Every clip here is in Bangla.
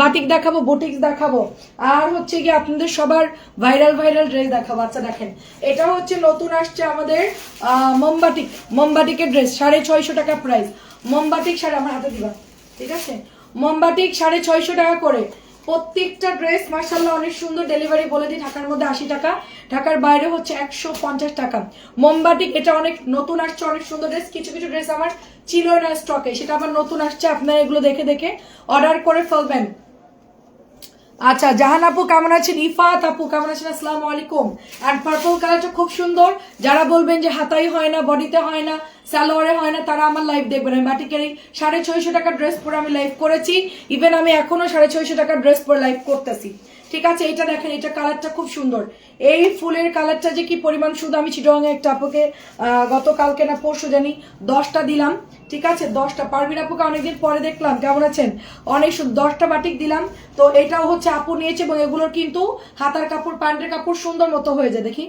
বাটিক দেখাবো, বুটিক্স দেখাবো, আর হচ্ছে কি আপনাদের সবার ভাইরাল ভাইরাল ড্রেস দেখাবো। আচ্ছা দেখেন, এটা হচ্ছে নতুন আসছে আমাদের মোমবাটিকের ড্রেস, 650 টাকা প্রাইস। মোমবাটিক আমার হাতে দিবা, ঠিক আছে? মোমবাটিক 650 টাকা করে প্রত্যেকটা ড্রেস। মার্শাল্লাহ অনেক সুন্দর। ডেলিভারি বলে দিই, ঢাকার মধ্যে 80 টাকা, ঢাকার বাইরে হচ্ছে 150 টাকা। মোমবাটিক এটা অনেক নতুন আসছে, অনেক সুন্দর ড্রেস। কিছু কিছু ড্রেস আমার ছিল না স্টকে, সেটা আবার নতুন আসছে। আপনারা এগুলো দেখে দেখে অর্ডার করে ফেলবেন। আচ্ছা, জাহান আপু কেমন আছেন? ইফাত আপু কেমন আছেন? আসসালামু আলাইকুম। আর পার্পল কালারটা খুব সুন্দর। যারা বলবেন যে হাতাই হয় না, বডিতে হয় না, সালোয়ারে হয় না, তারা আমার লাইভ দেখবেন। আমি বাটিকের এই 650 টাকার ড্রেস পরে আমি লাইভ করেছি। ইভেন আমি এখনো 650 টাকার ড্রেস পরে লাইভ করতেছি। ঠিক আছে, এটা দেখেন, এটা কালারটা খুব সুন্দর। এই ফুলের কালারটা যে কি পরিমাণ সুন্দর। আমি চিটং একটা আপুকে গতকালকে না পরশু জানি 10টা দিলাম। ঠিক আছে, 10টা। পারভিন আপুকে অনেকদিন পরে দেখলাম, কেমন আছেন? অনেক সুন্দর, 10টা বাটিক দিলাম। তো এটাও হচ্ছে আপু নিয়েছে, এবং এগুলোর কিন্তু হাতার কাপড়, প্যান্টের কাপড় সুন্দর মতো হয়ে যায়। দেখি।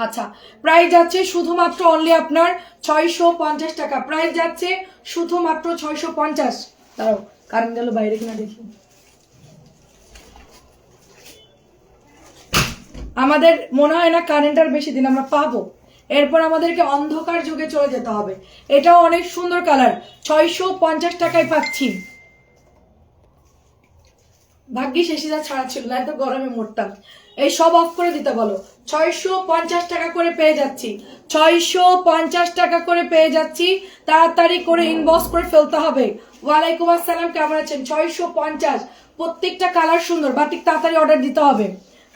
আচ্ছা, প্রাইস যাচ্ছে শুধুমাত্র অনলি আপনার 650 টাকা। প্রাইস যাচ্ছে শুধুমাত্র 650। দাঁড়াও, কারেন্ট গেল বাইরে কিনা দেখি। আমাদের মনে হয় না কারেন্ট আর বেশি দিন আমরা পাবো। এরপর আমাদেরকে অন্ধকার যুগে চলে যেতে হবে। এটাও অনেক সুন্দর কালার, 650 টাকায় পাচ্ছি। ভাগ্যিস এসিটা ছাড়া ছিল, না এত গরমে মরতাম। এই সব অফ করে দিতে বলো। 650 টাকা করে পেয়ে যাচ্ছি, 650 টাকা করে পেয়ে যাচ্ছি। তাড়াতাড়ি করে ইনবক্স করে ফেলতে হবে। ওয়ালাইকুম আসসালাম, কেমন আছেন? 650, প্রত্যেকটা কালার সুন্দর। বাটিক তাড়াতাড়ি অর্ডার দিতে হবে,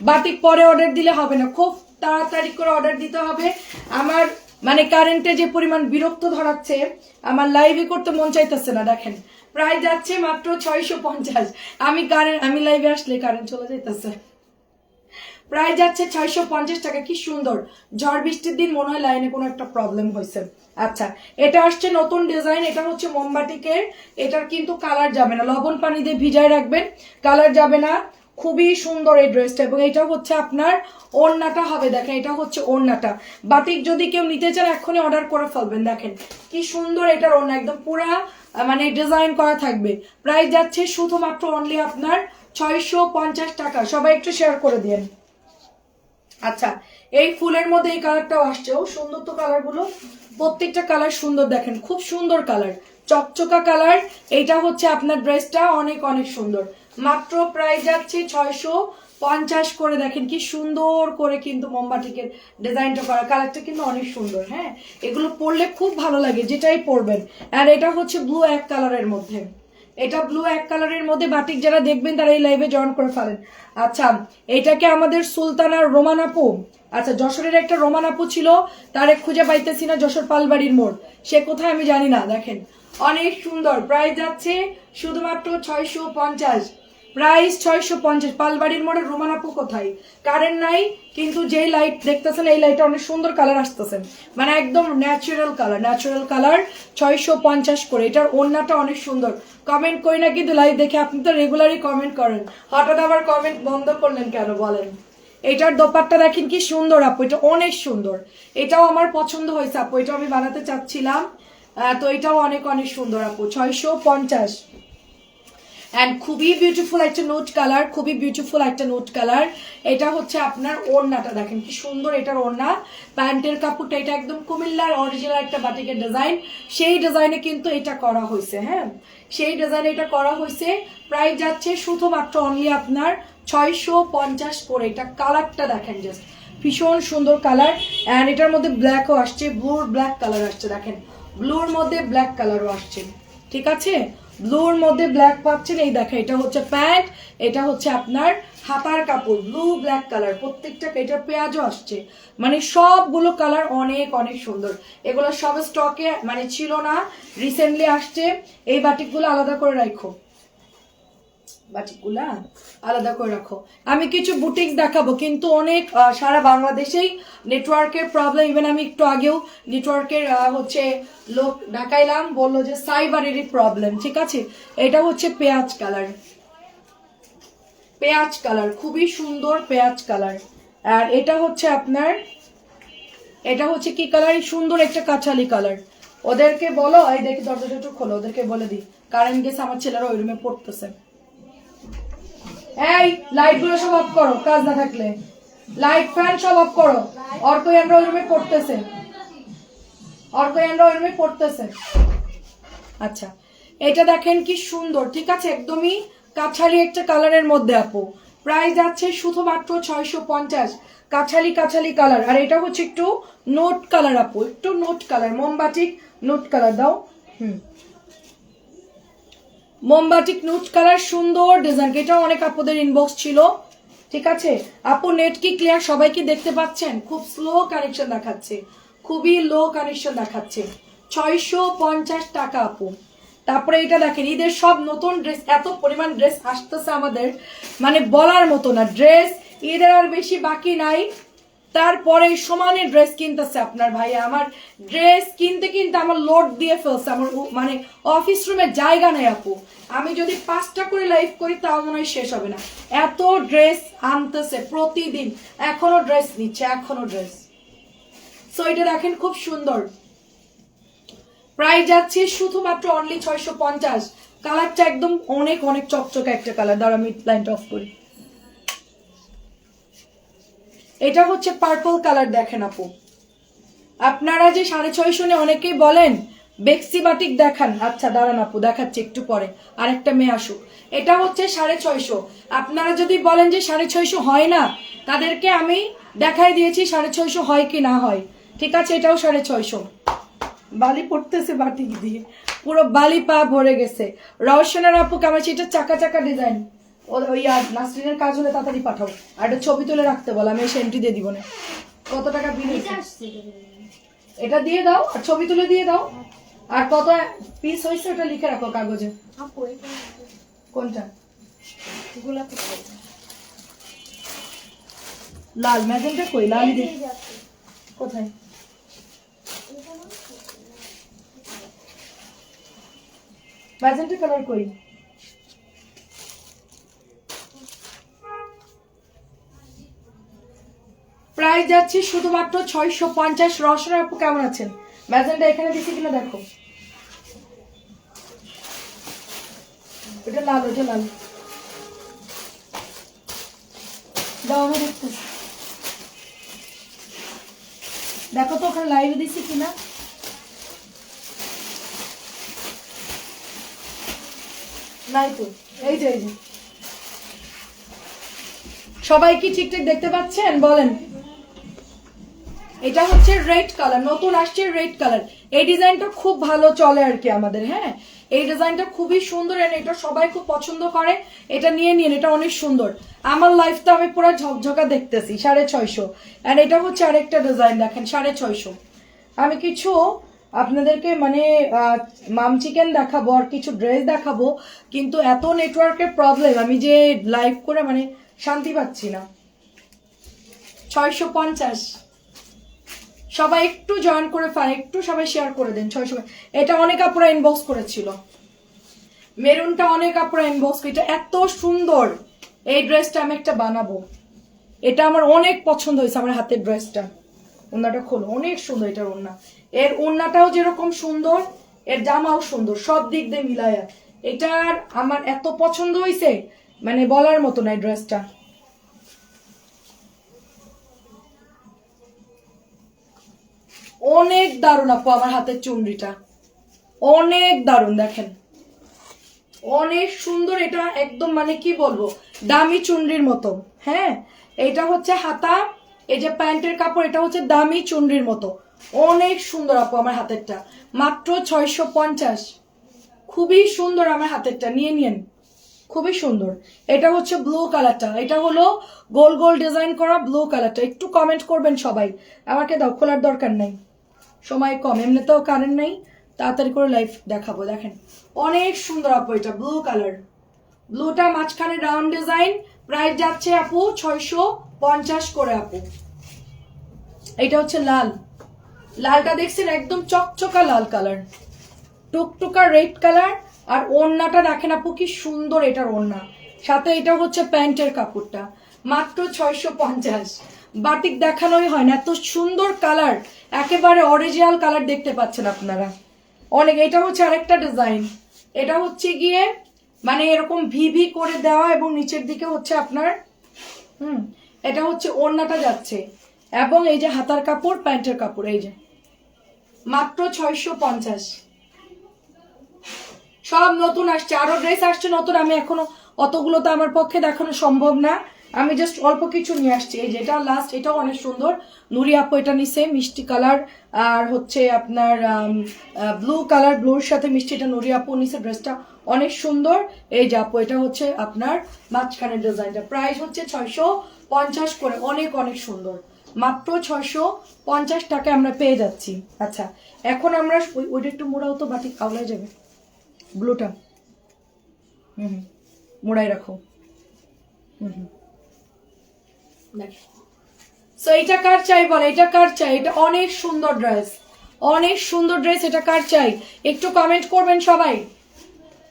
বাটিক পরে অর্ডার দিলে হবে না, খুব তাড়াতাড়ি করে অর্ডার দিতে হবে। আমার মানে কারেন্টে যে পরিমাণ বিরক্ত ধরাচ্ছে, আমার লাইভে করতে মন চাইতেছে না। দেখেন, প্রাইস যাচ্ছে মাত্র 650। আমি লাইভে আসলে কারেন্ট চলে যাইতেছে। প্রাইস যাচ্ছে 650 টাকা। কি সুন্দর। ঝড় বৃষ্টির দিন মনে হয় লাইনে কোনো একটা প্রবলেম হয়েছে। আচ্ছা, এটা আসছে নতুন ডিজাইন। এটা হচ্ছে মোমবাটিকের। এটার কিন্তু কালার যাবে না, লবণ পানি দিয়ে ভিজায় রাখবেন, কালার যাবে না। খুবই সুন্দর এই ড্রেসটা। এবং এটা হচ্ছে আপনার ওড়নাটা হবে, দেখেন, এটা হচ্ছে ওড়নাটা। বাটিক যদি কেউ নিতে চান এখনই অর্ডার করে ফেলবেন। দেখেন কি সুন্দর এটার ওড়না, একদম পুরা মানে ডিজাইন করা থাকবে। প্রাইস যাচ্ছে শুধুমাত্র অনলি আপনার 650 টাকা। সবাই একটু শেয়ার করে দিন। আচ্ছা, এই ফুলের মধ্যে এই কালারটাও আসছে। ও সুন্দর তো কালার গুলো, প্রত্যেকটা কালার সুন্দর। দেখেন খুব সুন্দর কালার, চকচকা কালার। এইটা হচ্ছে আপনার ড্রেসটা অনেক অনেক সুন্দর। মাত্র প্রাইস যাচ্ছে 650 করে। দেখেন কি সুন্দর করে কিন্তু মোমবাটিকের ডিজাইনটা করা, কালারটা কিন্তু অনেক সুন্দর। হ্যাঁ, এগুলো পরলে খুব ভালো লাগে, যেটাই পরবেন। আর এটা হচ্ছে ব্লু এক কালারের মধ্যে, এটা ব্লু এক কালারের মধ্যে। বাটিক যারা দেখবেন তারা এই লাইভে জয়েন করে ফেলেন। আচ্ছা, এটাকে আমাদের সুলতানার রোমান আপু, আচ্ছা যশোরের একটা রোমান আপু ছিল, তারে খুঁজে পাইতেছি না, যশোর পালবাড়ির মোড়, সে কোথায় আমি জানি না। দেখেন অনেক সুন্দর। প্রাইস যাচ্ছে শুধুমাত্র 650। প্রাইস 650। পালবাড়ির মোড়ে রোমান আপু কোথায়? কারেন্ট নাই, কিন্তু যেই লাইট দেখতেছেন এই লাইটটা অনেক সুন্দর কালার আসতেছে, মানে একদম ন্যাচারাল কালার, ন্যাচারাল কালার। 650 করে। এটার ওড়নাটা অনেক সুন্দর। কমেন্ট করি না কিন্তু লাইভ দেখে, আপনি তো রেগুলারই কমেন্ট করেন, হঠাৎ আবার কমেন্ট বন্ধ করলেন কেন বলেন? এটার দোপাট্টা দেখেন কি সুন্দর আপু, এটা অনেক সুন্দর। এটাও আমার পছন্দ হয়েছে আপু, এটাও আমি বানাতে চাচ্ছিলাম। তো এটাও অনেক অনেক সুন্দর আপু, 650। অ্যান্ড খুবই বিউটিফুল একটা নোট কালার, খুবই বিউটিফুল একটা নোট কালার। এটা হচ্ছে আপনার ওড়নাটা, দেখেন কি সুন্দর এটার ওড়না। প্যান্টের কাপড়টা এটা একদম কুমিল্লার অরিজিনাল একটা বাটিকের ডিজাইন, সেই ডিজাইনে কিন্তু এটা করা হয়েছে। হ্যাঁ, সেই ডিজাইনে এটা করা হয়েছে। প্রাইস যাচ্ছে শুধুমাত্র অনলি আপনার 650 করে। এটা কালারটা দেখেন, জাস্ট ভীষণ সুন্দর কালার। অ্যান্ড এটার মধ্যে ব্ল্যাকও আসছে, ব্লুর ব্ল্যাক কালার আসছে। দেখেন ব্লুর মধ্যে ব্ল্যাক কালারও আসছে। ঠিক আছে, ব্লুর মধ্যে ব্ল্যাক পাচ্ছেন। এই দেখেন, এটা হচ্ছে প্যান্ট, এটা হচ্ছে আপনার হাতার কাপড়, ব্লু ব্ল্যাক কালার প্রত্যেকটা। এটার পেঁয়াজও আসছে, মানে সবগুলো কালার অনেক অনেক সুন্দর। এগুলো সব স্টকে মানে ছিল না, রিসেন্টলি আসছে। এই বাটিকগুলো আলাদা করে রাখো, বাটিকগুলা আলাদা করে রাখো। আমি কিছু বুটিক দেখাবো, কিন্তু অনেক সারা বাংলাদেশেই নেটওয়ার্কের প্রবলেম। ইভেন আমি একটু আগেও নেটওয়ার্কের হচ্ছে লোক ডাকাইলাম, বললো যে সাইবারেরই প্রবলেম। ঠিক আছে, এটা হচ্ছে পেঁয়াজ কালার, পেঁয়াজ কালার খুবই সুন্দর পেঁয়াজ কালার। আর এটা হচ্ছে আপনার, এটা হচ্ছে কি কালার? সুন্দর একটা কাঁচালি কালার। ওদেরকে বলো, এই দেখি দরজাটা একটু খোলো, ওদেরকে বলে দিই কারেন্ট গেছে, আমার ছেলেরা ওই রুমে পড়তেছে। এই লাইট গুলো সব অফ করো, কাজ না থাকলে লাইট ফ্যান সব অফ করো। অর্কয়ানরা ওই রুমে পড়তেছে, অর্কয়ানরা ওই রুমে পড়তেছে। আচ্ছা, এটা দেখেন কি সুন্দর, ঠিক আছে, একদমই কাঠালি একটা কালারের মধ্যে আপু। প্রাইস যাচ্ছে শুধুমাত্র 650। কাঠালি কাঠালি কালার, আর এটা হচ্ছে একটু নোট কালার আপু, একটু নোট কালার, মোমবাটিক নোট কালার দাও। মোমবাটিক নোট কালার, সুন্দর ডিজাইন। এটা অনেক আপুদের ইনবক্স ছিল, ঠিক আছে আপু। নেট কি ক্লিয়ার? সবাই কি দেখতে পাচ্ছেন? খুব স্লো কানেকশন দেখাচ্ছে, খুবই লো কানেকশন দেখাচ্ছে। 650 টাকা আপু। তারপরে এটা দেখেন, ঈদের সব নতুন ড্রেস, এত পরিমাণ ড্রেস আসতেছে আমাদের, মানে বলার মতো না। ড্রেস ঈদের আর বেশি বাকি নাই, তারপরে সমানে ড্রেস কিনতেছে আপনার ভাই। আমার ড্রেস কিনতে কিনতে আমার লোড দিয়ে ফেলছে, আমার মানে অফিস রুমে জায়গা নেই আপু। আমি যদি 5টা করে লাইভ করি তাও মনে হয় শেষ হবে না, এত ড্রেস আনতেছে প্রতিদিন। এখনো ড্রেস নিচ্ছে, এখনো ড্রেস। সো এটা দেখেন খুব সুন্দর, প্রাইস যাচ্ছে শুধুমাত্র অনলি 650। কালারটা একদম অনেক অনেক চকচকে একটা কালার। দাঁড়া আমি লাইনটা অফ করি। এটা হচ্ছে পার্পল কালার, দেখেন আপু। আপনারা যে 650 নিয়ে অনেকেই বলেন বেক্সি বাটিক দেখান, আচ্ছা দাঁড়ান আপু দেখাচ্ছি একটু পরে, আরেকটা মেয়ে আসুক। এটা হচ্ছে 650। আপনারা যদি বলেন যে 650 হয় না, তাদেরকে আমি দেখাই দিয়েছি 650 হয় কি না হয়, ঠিক আছে। এটাও 650। বালি পড়তেছে বাটিক দিয়ে, পুরো বালি পা ভরে গেছে। রওশনের আপু কেমন? এটা চাকা চাকা ডিজাইন। ওই আর নাসরিনের কাজ হলে তাড়াতাড়ি পাঠাও, আর একটা ছবি তুলে রাখতে বল, আমি এসে এন্ট্রি দিয়ে দিব না। কত টাকা বিল? এটা দিয়ে দাও আর ছবি তুলে দিয়ে দাও, আর কত পিস হয়েছে ওটা লিখে রাখো কাগজে। কোনটা? লাল ম্যাজেন্টা কই? লাল কোথায়? ম্যাজেন্টা কালার কই? প্রাইস যাচ্ছে শুধুমাত্র 650। রওশন আপু কেমন আছেন? ম্যাজেন্টা এখানে দিছি কিনা দেখো। এটা লাল, ওটা লাল দাও, আমি দেখতেছি। দেখো তো ওখানে লাইভে দিছি কিনা। নাই তো, এই যে এই যে। সবাই কি ঠিকঠাক দেখতে পাচ্ছেন বলেন? এটা হচ্ছে রেড কালার, নতুন আসছে রেড কালার। এই ডিজাইনটা খুব ভালো চলে আর কি আমাদের। হ্যাঁ, এই ডিজাইনটা খুবই সুন্দর, এটা সবাই খুব পছন্দ করে। এটা নিয়ে নিন, এটা অনেক সুন্দর। আমার লাইফটা আমি পুরো ঝকঝকা দেখতেছি। 650। আর এটা হচ্ছে আরেকটা ডিজাইন, দেখেন 650। আমি কিছু আপনাদেরকে মানে মাম চিকেন দেখাবো আর কিছু ড্রেস দেখাবো, কিন্তু এত নেটওয়ার্কের প্রবলেম, আমি যে লাইভ করে মানে শান্তি পাচ্ছি না। 650। সবাই একটু জয়েন করে ফেলেন, একটু সবাই শেয়ার করে দেন। 600। এটা অনেক আপুরা ইনবক্স করেছিল, মেরুনটা অনেক আপুরা ইনবক্স। এটা এত সুন্দর, এই ড্রেসটা আমি একটা বানাবো। এটা আমার অনেক পছন্দ হয়েছে, আমার হাতের ড্রেসটা। ওড়নাটা খোলো, অনেক সুন্দর এটার ওড়না। এর ওড়নাটাও যেরকম সুন্দর, এর জামাও সুন্দর, সব দিক দিয়ে মিলায়া এটার আমার এত পছন্দ হয়েছে, মানে বলার মতো না। এই ড্রেসটা অনেক দারুণ আপু, আমার হাতের চুনরিটা অনেক দারুণ, দেখেন অনেক সুন্দর। এটা একদম মানে কি বলবো, দামি চুনরির মতো। হ্যাঁ, এটা হচ্ছে হাতা, এই যে প্যান্টের কাপড়, এটা হচ্ছে দামি চুনরির মতো। অনেক সুন্দর আপু আমার হাতেরটা, মাত্র 650। খুবই সুন্দর আমার হাতেরটা, নিয়ে নিন, খুবই সুন্দর। এটা হচ্ছে ব্লু কালারটা, এটা হলো গোল গোল ডিজাইন করা ব্লু কালারটা। একটু কমেন্ট করবেন সবাই। আমাকে দাও, খোলার দরকার নাই, সময় কম, এমনিতেও কারেন্ট নেই, তাড়াতাড়ি করে লাইভ দেখাবো। দেখেন অনেক সুন্দর আপু, এটা ব্লু কালার, ব্লুটা মাঝখানে রাউন্ড ডিজাইন। প্রাইস যাচ্ছে আপু 650 করে আপু। এটা হচ্ছে লাল, লালটা দেখছেন একদম চকচকা লাল কালার, টুকটুকা রেড কালার। আর ওড়নাটা দেখেন আপু কি সুন্দর, এটার ওড়না সাথে এটা হচ্ছে প্যান্টের কাপড়টা, মাত্র 650। বাটিক দেখানোই হয় না, এত সুন্দর কালার, একেবারে অরিজিনাল কালার দেখতে পাচ্ছেন আপনারা অনেক। এটা হচ্ছে আরেকটা ডিজাইন, এটা হচ্ছে গিয়ে মানে এরকম ভি ভি করে দেওয়া এবং নিচের দিকে হচ্ছে আপনার এটা হচ্ছে ওড়নাটা যাচ্ছে এবং এই যে হাতার কাপড় প্যান্টের কাপড় এই যে মাত্র 650। সব নতুন আসছে, আরো ড্রেস আসছে নতুন, আমি এখনো অতগুলো তো আমার পক্ষে দেখানো সম্ভব না, আমি জাস্ট অল্প কিছু নিয়ে আসছি। এই যেটা লাস্ট, এটাও অনেক সুন্দর, নুরি আপু এটা নিছে মিষ্টি কালার আর হচ্ছে আপনার ব্লু কালার, ব্লুর সাথে মিষ্টি, এটা নুরি আপু নিছে, ড্রেসটা অনেক সুন্দর। এই যে আপু এটা হচ্ছে আপনার মাঝখানের ডিজাইনটা, প্রাইস হচ্ছে 650 করে, অনেক অনেক সুন্দর, মাত্র 650 টাকায় আমরা পেয়ে যাচ্ছি। আচ্ছা এখন আমরা ওইটা একটু মোড়াও তো, বাটিক আওলাই যাবে ব্লুটা, মোড়াই রাখো। সো এটা কার চাই বলে, এটা কার চাই, এটা অনেক সুন্দর ড্রেস, অনেক সুন্দর ড্রেস, এটা কার চাই একটু কমেন্ট করবেন সবাই,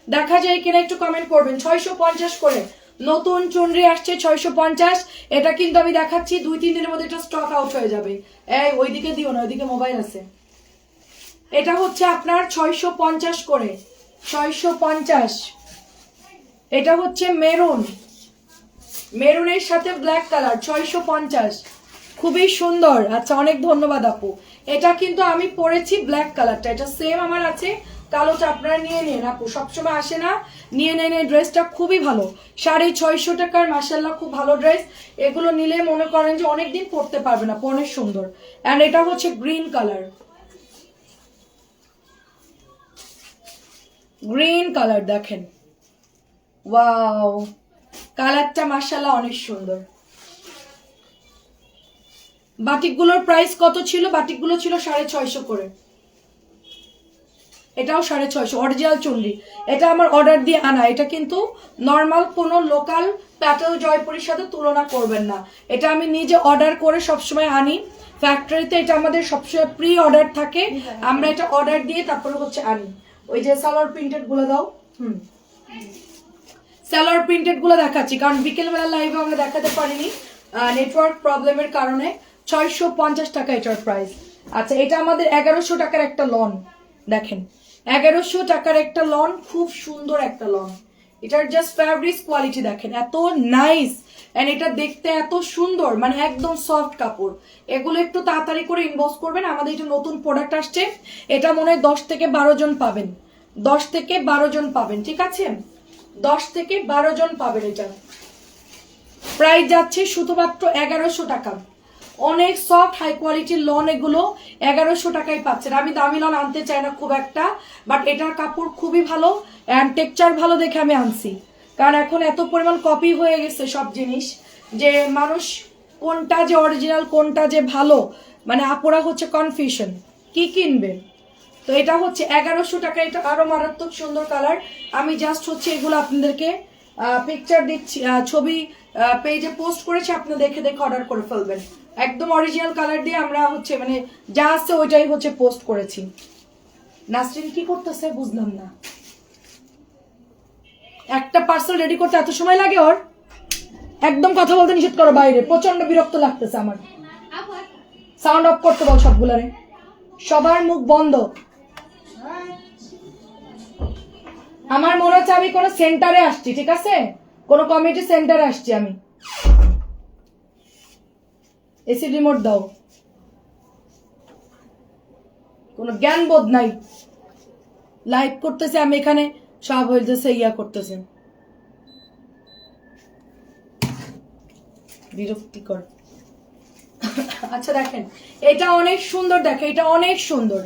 দেখা যায় কিনা একটু কমেন্ট করবেন। 650 করে নতুন চুনরি আসছে 650, এটা কিন্তু আমি দেখাচ্ছি 2-3 দিনের মধ্যে এটা স্টক আউট হয়ে যাবে। এই ওইদিকে দিও না, ওইদিকে মোবাইল আছে। এটা হচ্ছে আপনার 650 করে, 650। এটা হচ্ছে মেরুন, মেরুনের সাথে ব্ল্যাক কালার, 650, খুবই সুন্দর। আচ্ছা অনেক ধন্যবাদ আপু, এটা কিন্তু আমি পরেছি ব্ল্যাক কালারটা, এটা সেম আমার আছে কালোটা, আপনারা নিয়ে নিন আপু, সবসময় আসে না, নিয়ে নেন, এই ড্রেসটা খুবই ভালো, 650 টাকার, মাশাআল্লাহ খুব ভালো ড্রেস, এগুলো নিলে মনে করেন যে অনেকদিন পরতে পারবে না, অনেক সুন্দর। এন্ড এটা হচ্ছে গ্রিন কালার, গ্রিন কালার দেখেন, ওয়াও কালারটা মাশাআল্লাহ অনেক সুন্দর। বাটিকগুলোর প্রাইস কত ছিল, বাটিকগুলো ছিল 650 করে, এটাও 650 অরিজিনাল চুনরি, এটা আমার অর্ডার দিয়ে আনা, এটা কিন্তু নর্মাল কোনো লোকাল প্যাটেল জয়পুরের সাথে তুলনা করবেন না, এটা আমি নিজে অর্ডার করে সবসময় আনি ফ্যাক্টরিতে, এটা আমাদের সবসময় প্রি অর্ডার থাকে, আমরা এটা অর্ডার দিয়ে তারপরে হচ্ছে আনি। ওই যে সালোয়ার প্রিন্টেড গুলো দাও, সালোয়ার প্রিন্টেড গুলো দেখাচ্ছি, কারণ বিকেলবেলা লাইভে আমরা দেখাতে পারিনি নেটওয়ার্ক প্রবলেমের কারণে। 650 টাকা এটার প্রাইস। আচ্ছা এটা আমাদের 1100 টাকার একটা লন, দেখেন 1100 টাকার একটা লন, খুব সুন্দর একটা লন, এটার জাস্ট ফ্যাব্রিক্স কোয়ালিটি দেখেন এত নাইস, এন্ড এটা দেখতে এত সুন্দর, মানে একদম সফট কাপড়। এগুলো একটু তাড়াতাড়ি করে ইনবক্স করবেন, আমাদের এটা নতুন প্রোডাক্ট আসছে, এটা মনে হয় 10 থেকে 12 জন পাবেন, 10 থেকে 12 জন পাবেন, ঠিক আছে 10 থেকে 12 জন পাবেন। এটা প্রাইস যাচ্ছে শুধুমাত্র 1100 টাকা, অনেক সফট হাই কোয়ালিটির লন, এগুলো 1100 টাকায় পাচ্ছেন। আমি দামি লন আনতে চাই না খুব একটা, বাট এটার কাপড় খুবই ভালো অ্যান্ড টেক্সচার ভালো দেখে আমি আনছি, কারণ এখন এত পরিমাণ কপি হয়ে গেছে সব জিনিস, যে মানুষ কোনটা যে অরিজিনাল কোনটা যে ভালো, মানে আপুরা হচ্ছে কনফিউশন কি কিনবে। তো এটা হচ্ছে 1100 টাকা, এটা আরো মারাত্মক সুন্দর কালার, আমি জাস্ট হচ্ছে এগুলো আপনাদেরকে পিকচার দিচ্ছি, ছবি পেজে পোস্ট করেছি, আপনি দেখে দেখে অর্ডার করে ফেলবেন, একদম অরিজিনাল কালার দিয়ে আমরা হচ্ছে মানে যা আছে ওইটাই হচ্ছে পোস্ট করেছি। নাসরিন কি করতেছে বুঝলাম না, একটা পার্সেল রেডি করতে এত সময় লাগে ওর, একদম কথা বলতে নিষেধ করো বাইরে, প্রচন্ড বিরক্ত লাগতেছে আমার, সাউন্ড অফ করতে বল সবগুলারে, সবার মুখ বন্ধ। আমার মনে হচ্ছে আমি কোনো সেন্টারে আসছি, ঠিক আছে কোনো কমিউনিটি সেন্টারে আসছি আমি। এসি রিমোট দাও, কোনো জ্ঞান বোধ নাই, লাইভ করতেছে আমি এখানে, সব হইতেছে ইয়া করতেছে, বিরক্তিকর। আচ্ছা দেখেন এটা অনেক সুন্দর, দেখে এটা অনেক সুন্দর,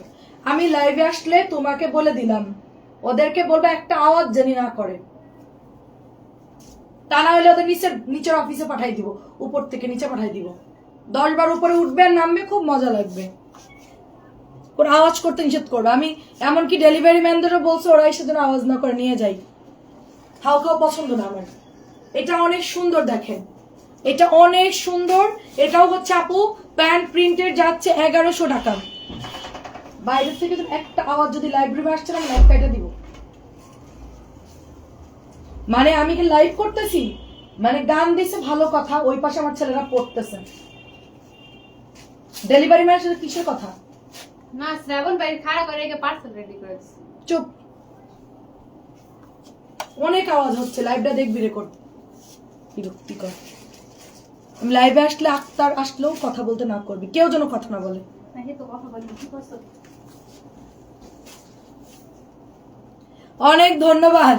আমি লাইভে আসলে তোমাকে বলে দিলাম, ওদেরকে বলবো একটা আওয়াজ জানি না করে, তা না হলে ওদের নিচের অফিসে পাঠাই দিব, উপর থেকে নিচে পাঠাই দিব, 10 বার উপরে উঠবে আর নামবে, খুব মজা লাগবে, কোন আওয়াজ করতে নিষেধ করবে। আমি এমনকি ডেলিভারি ম্যানদেরও বলছি ওরা এসে যেন আওয়াজ না করে নিয়ে যাই, হাউ খাও পছন্দ না আমার। এটা অনেক সুন্দর দেখেন, এটা অনেক সুন্দর, এটাও হচ্ছে আপু প্যান্ট প্রিন্টের, যাচ্ছে 1100 টাকা। বাইরে থেকে একটা আওয়াজ যদি লাইব্রেরি আসছে না, লাইভ কাটা দিব, মানে আমি কি লাইভ করতেছি, মানে গান দিছে ভালো কথা, ওই পাশে আমার ছেলেরা পড়তেছে, ডেলিভারি ম্যানের সাথে কিসের কথা, না শ্রাবণ ভাই খাড়া করে পার্সেল রেডি করেছে, চুপ। অনেক আওয়াজ হচ্ছে, লাইভটা দেখবি রেকর্ড, বিরক্তিকর। আমি লাইভে আসলে আক্তার আসলেও কথা বলতে না করবি, কেউ যেন কথা না বলে। অনেক ধন্যবাদ।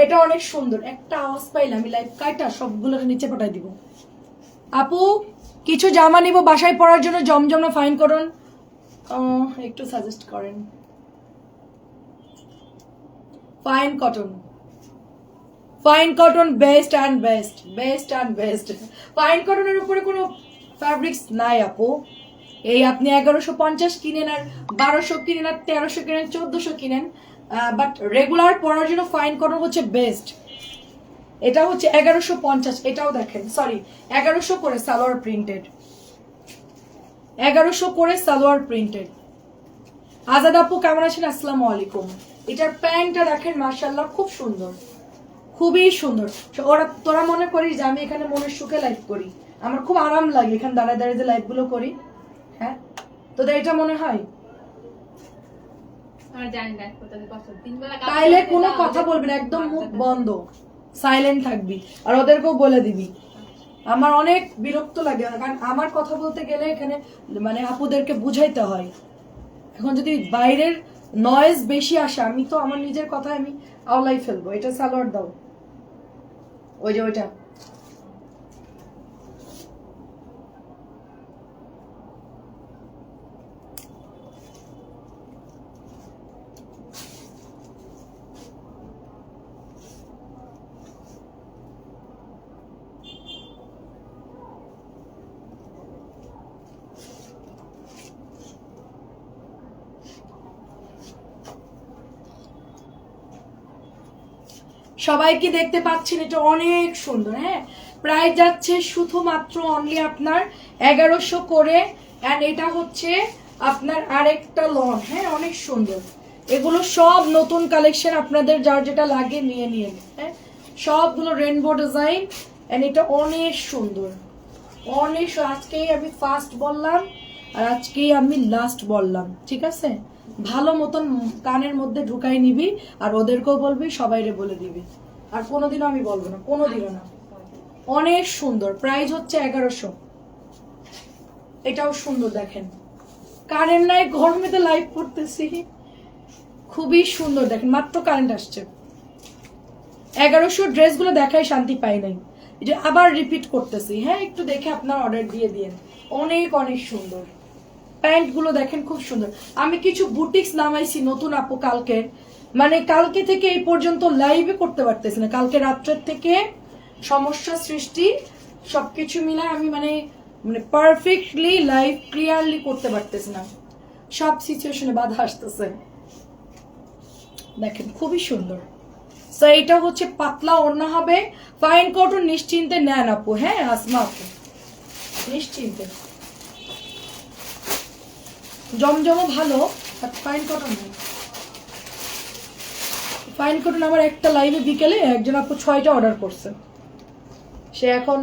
এটা অনেক সুন্দর, একটা আওয়াজ পাইলে আমি লাইভ কাইটা সবগুলো নিচে পাঠাই দিব। আপু কিছু জামা নিব বাসায় পরার জন্য, জমজম না ফাইন করুন, একটু সাজেস্ট করেন। Fine cotton, fine cotton best and best, best and best. Fine কটনের উপরে কোনো ফ্যাব্রিক্স নাই আপু। এই আপনি 1150 কিনেন আর 1200 কিনেন আর 1300 কিনেন 1400 কিনেন, বাট রেগুলার পরার জন্য ফাইন কটন হচ্ছে বেস্ট। এটা হচ্ছে 1150, এটাও দেখেন, সরি 1100 করে সালোয়ার প্রিন্টেড, 1100 করে সালোয়ার প্রিন্টেড। আজাদ আপু কেমন আছেন? আসসালামু আলাইকুম। এটার প্যান্টটা দেখেন মাশাআল্লাহ খুব সুন্দর, খুবই সুন্দর। তোরা মনে করিস যে আমি এখানে মনের সুখে লাইভ করি, আমার খুব আরাম লাগে এখানে দাঁড়ায় দাঁড়িয়ে যে লাইভ গুলো করি। হ্যাঁ তোদের এটা মনে হয়? তাইলে কোনো কথা বলবি না, একদম মুখ বন্ধ, সাইলেন্ট থাকবি, আর ওদেরকেও বলে দিবি। আমার অনেক বিরক্ত লাগে, কারণ আমার কথা বলতে গেলে এখানে মানে আপুদেরকে বুঝাইতে হয়। এখন যদি বাইরের নয়েজ বেশি আসে, আমি তো আমার নিজের কথা আমি আওলাই ফেলবো। এটা সালোয়ার দাও, ওই যে ওইটা। সবাই কি দেখতে পাচ্ছেন? এটা অনেক সুন্দর। হ্যাঁ প্রাইস যাচ্ছে শুধুমাত্র অনলি আপনার 1100 করে, এন্ড এটা হচ্ছে আপনার আরেকটা লন। হ্যাঁ অনেক সুন্দর, এগুলো সব নতুন কালেকশন, আপনাদের যার যেটা লাগে নিয়ে নিয়ে। হ্যাঁ সবগুলো রেইনবো ডিজাইন, এন্ড এটা অনেক সুন্দর, অনেক। আজকেই আমি ফার্স্ট বললাম আর আজকেই আমি লাস্ট বললাম, ঠিক আছে? ভালো মতন কানের মধ্যে ঢুকাই নিবি, আর ওদেরকেও বলবি, সবাইরে বলে দিবি, আর কোনোদিনও আমি বলবো না, কোনোদিনও না। অনেক সুন্দর, প্রাইস হচ্ছে 1100। এটাও সুন্দর দেখেন, কারেন্ট নাই, গরমে তো লাইভ করতেছি, খুবই সুন্দর দেখেন, মাত্র কারেন্ট আসছে। 1100 ড্রেসগুলো দেখাই শান্তি পাই নাই, এটা আবার রিপিট করতেছি। হ্যাঁ একটু দেখে আপনার অর্ডার দিয়ে দিন, অনেক অনেক সুন্দর। প্যান্ট গুলো দেখেন খুব সুন্দর। আমি কিছু বুটিক্স নামাইছি নতুন আপু কালকে, মানে কালকে থেকে এই পর্যন্ত লাইভে করতে পারতেছি না, কালকে রাত্রের থেকে সমস্যা সৃষ্টি, সবকিছু মিলে আমি মানে মানে পারফেক্টলি লাইভ ক্লিয়ারলি করতে পারতেছি না, সব সিচুয়েশনে বাধা আসতেছে। দেখেন খুবই সুন্দর। তো এটা হচ্ছে পাতলা ওড়না হবে, ফাইন কটন, নিশ্চিন্তে নেন আপু। হ্যাঁ আসমা আপু নিশ্চিন্তে, জমজমও ভালো, ফাইন কটন নেই। ফাইন কটন আমার একটা লাইভে বিকেলে একজন আপু 6টা অর্ডার করছে, সে এখন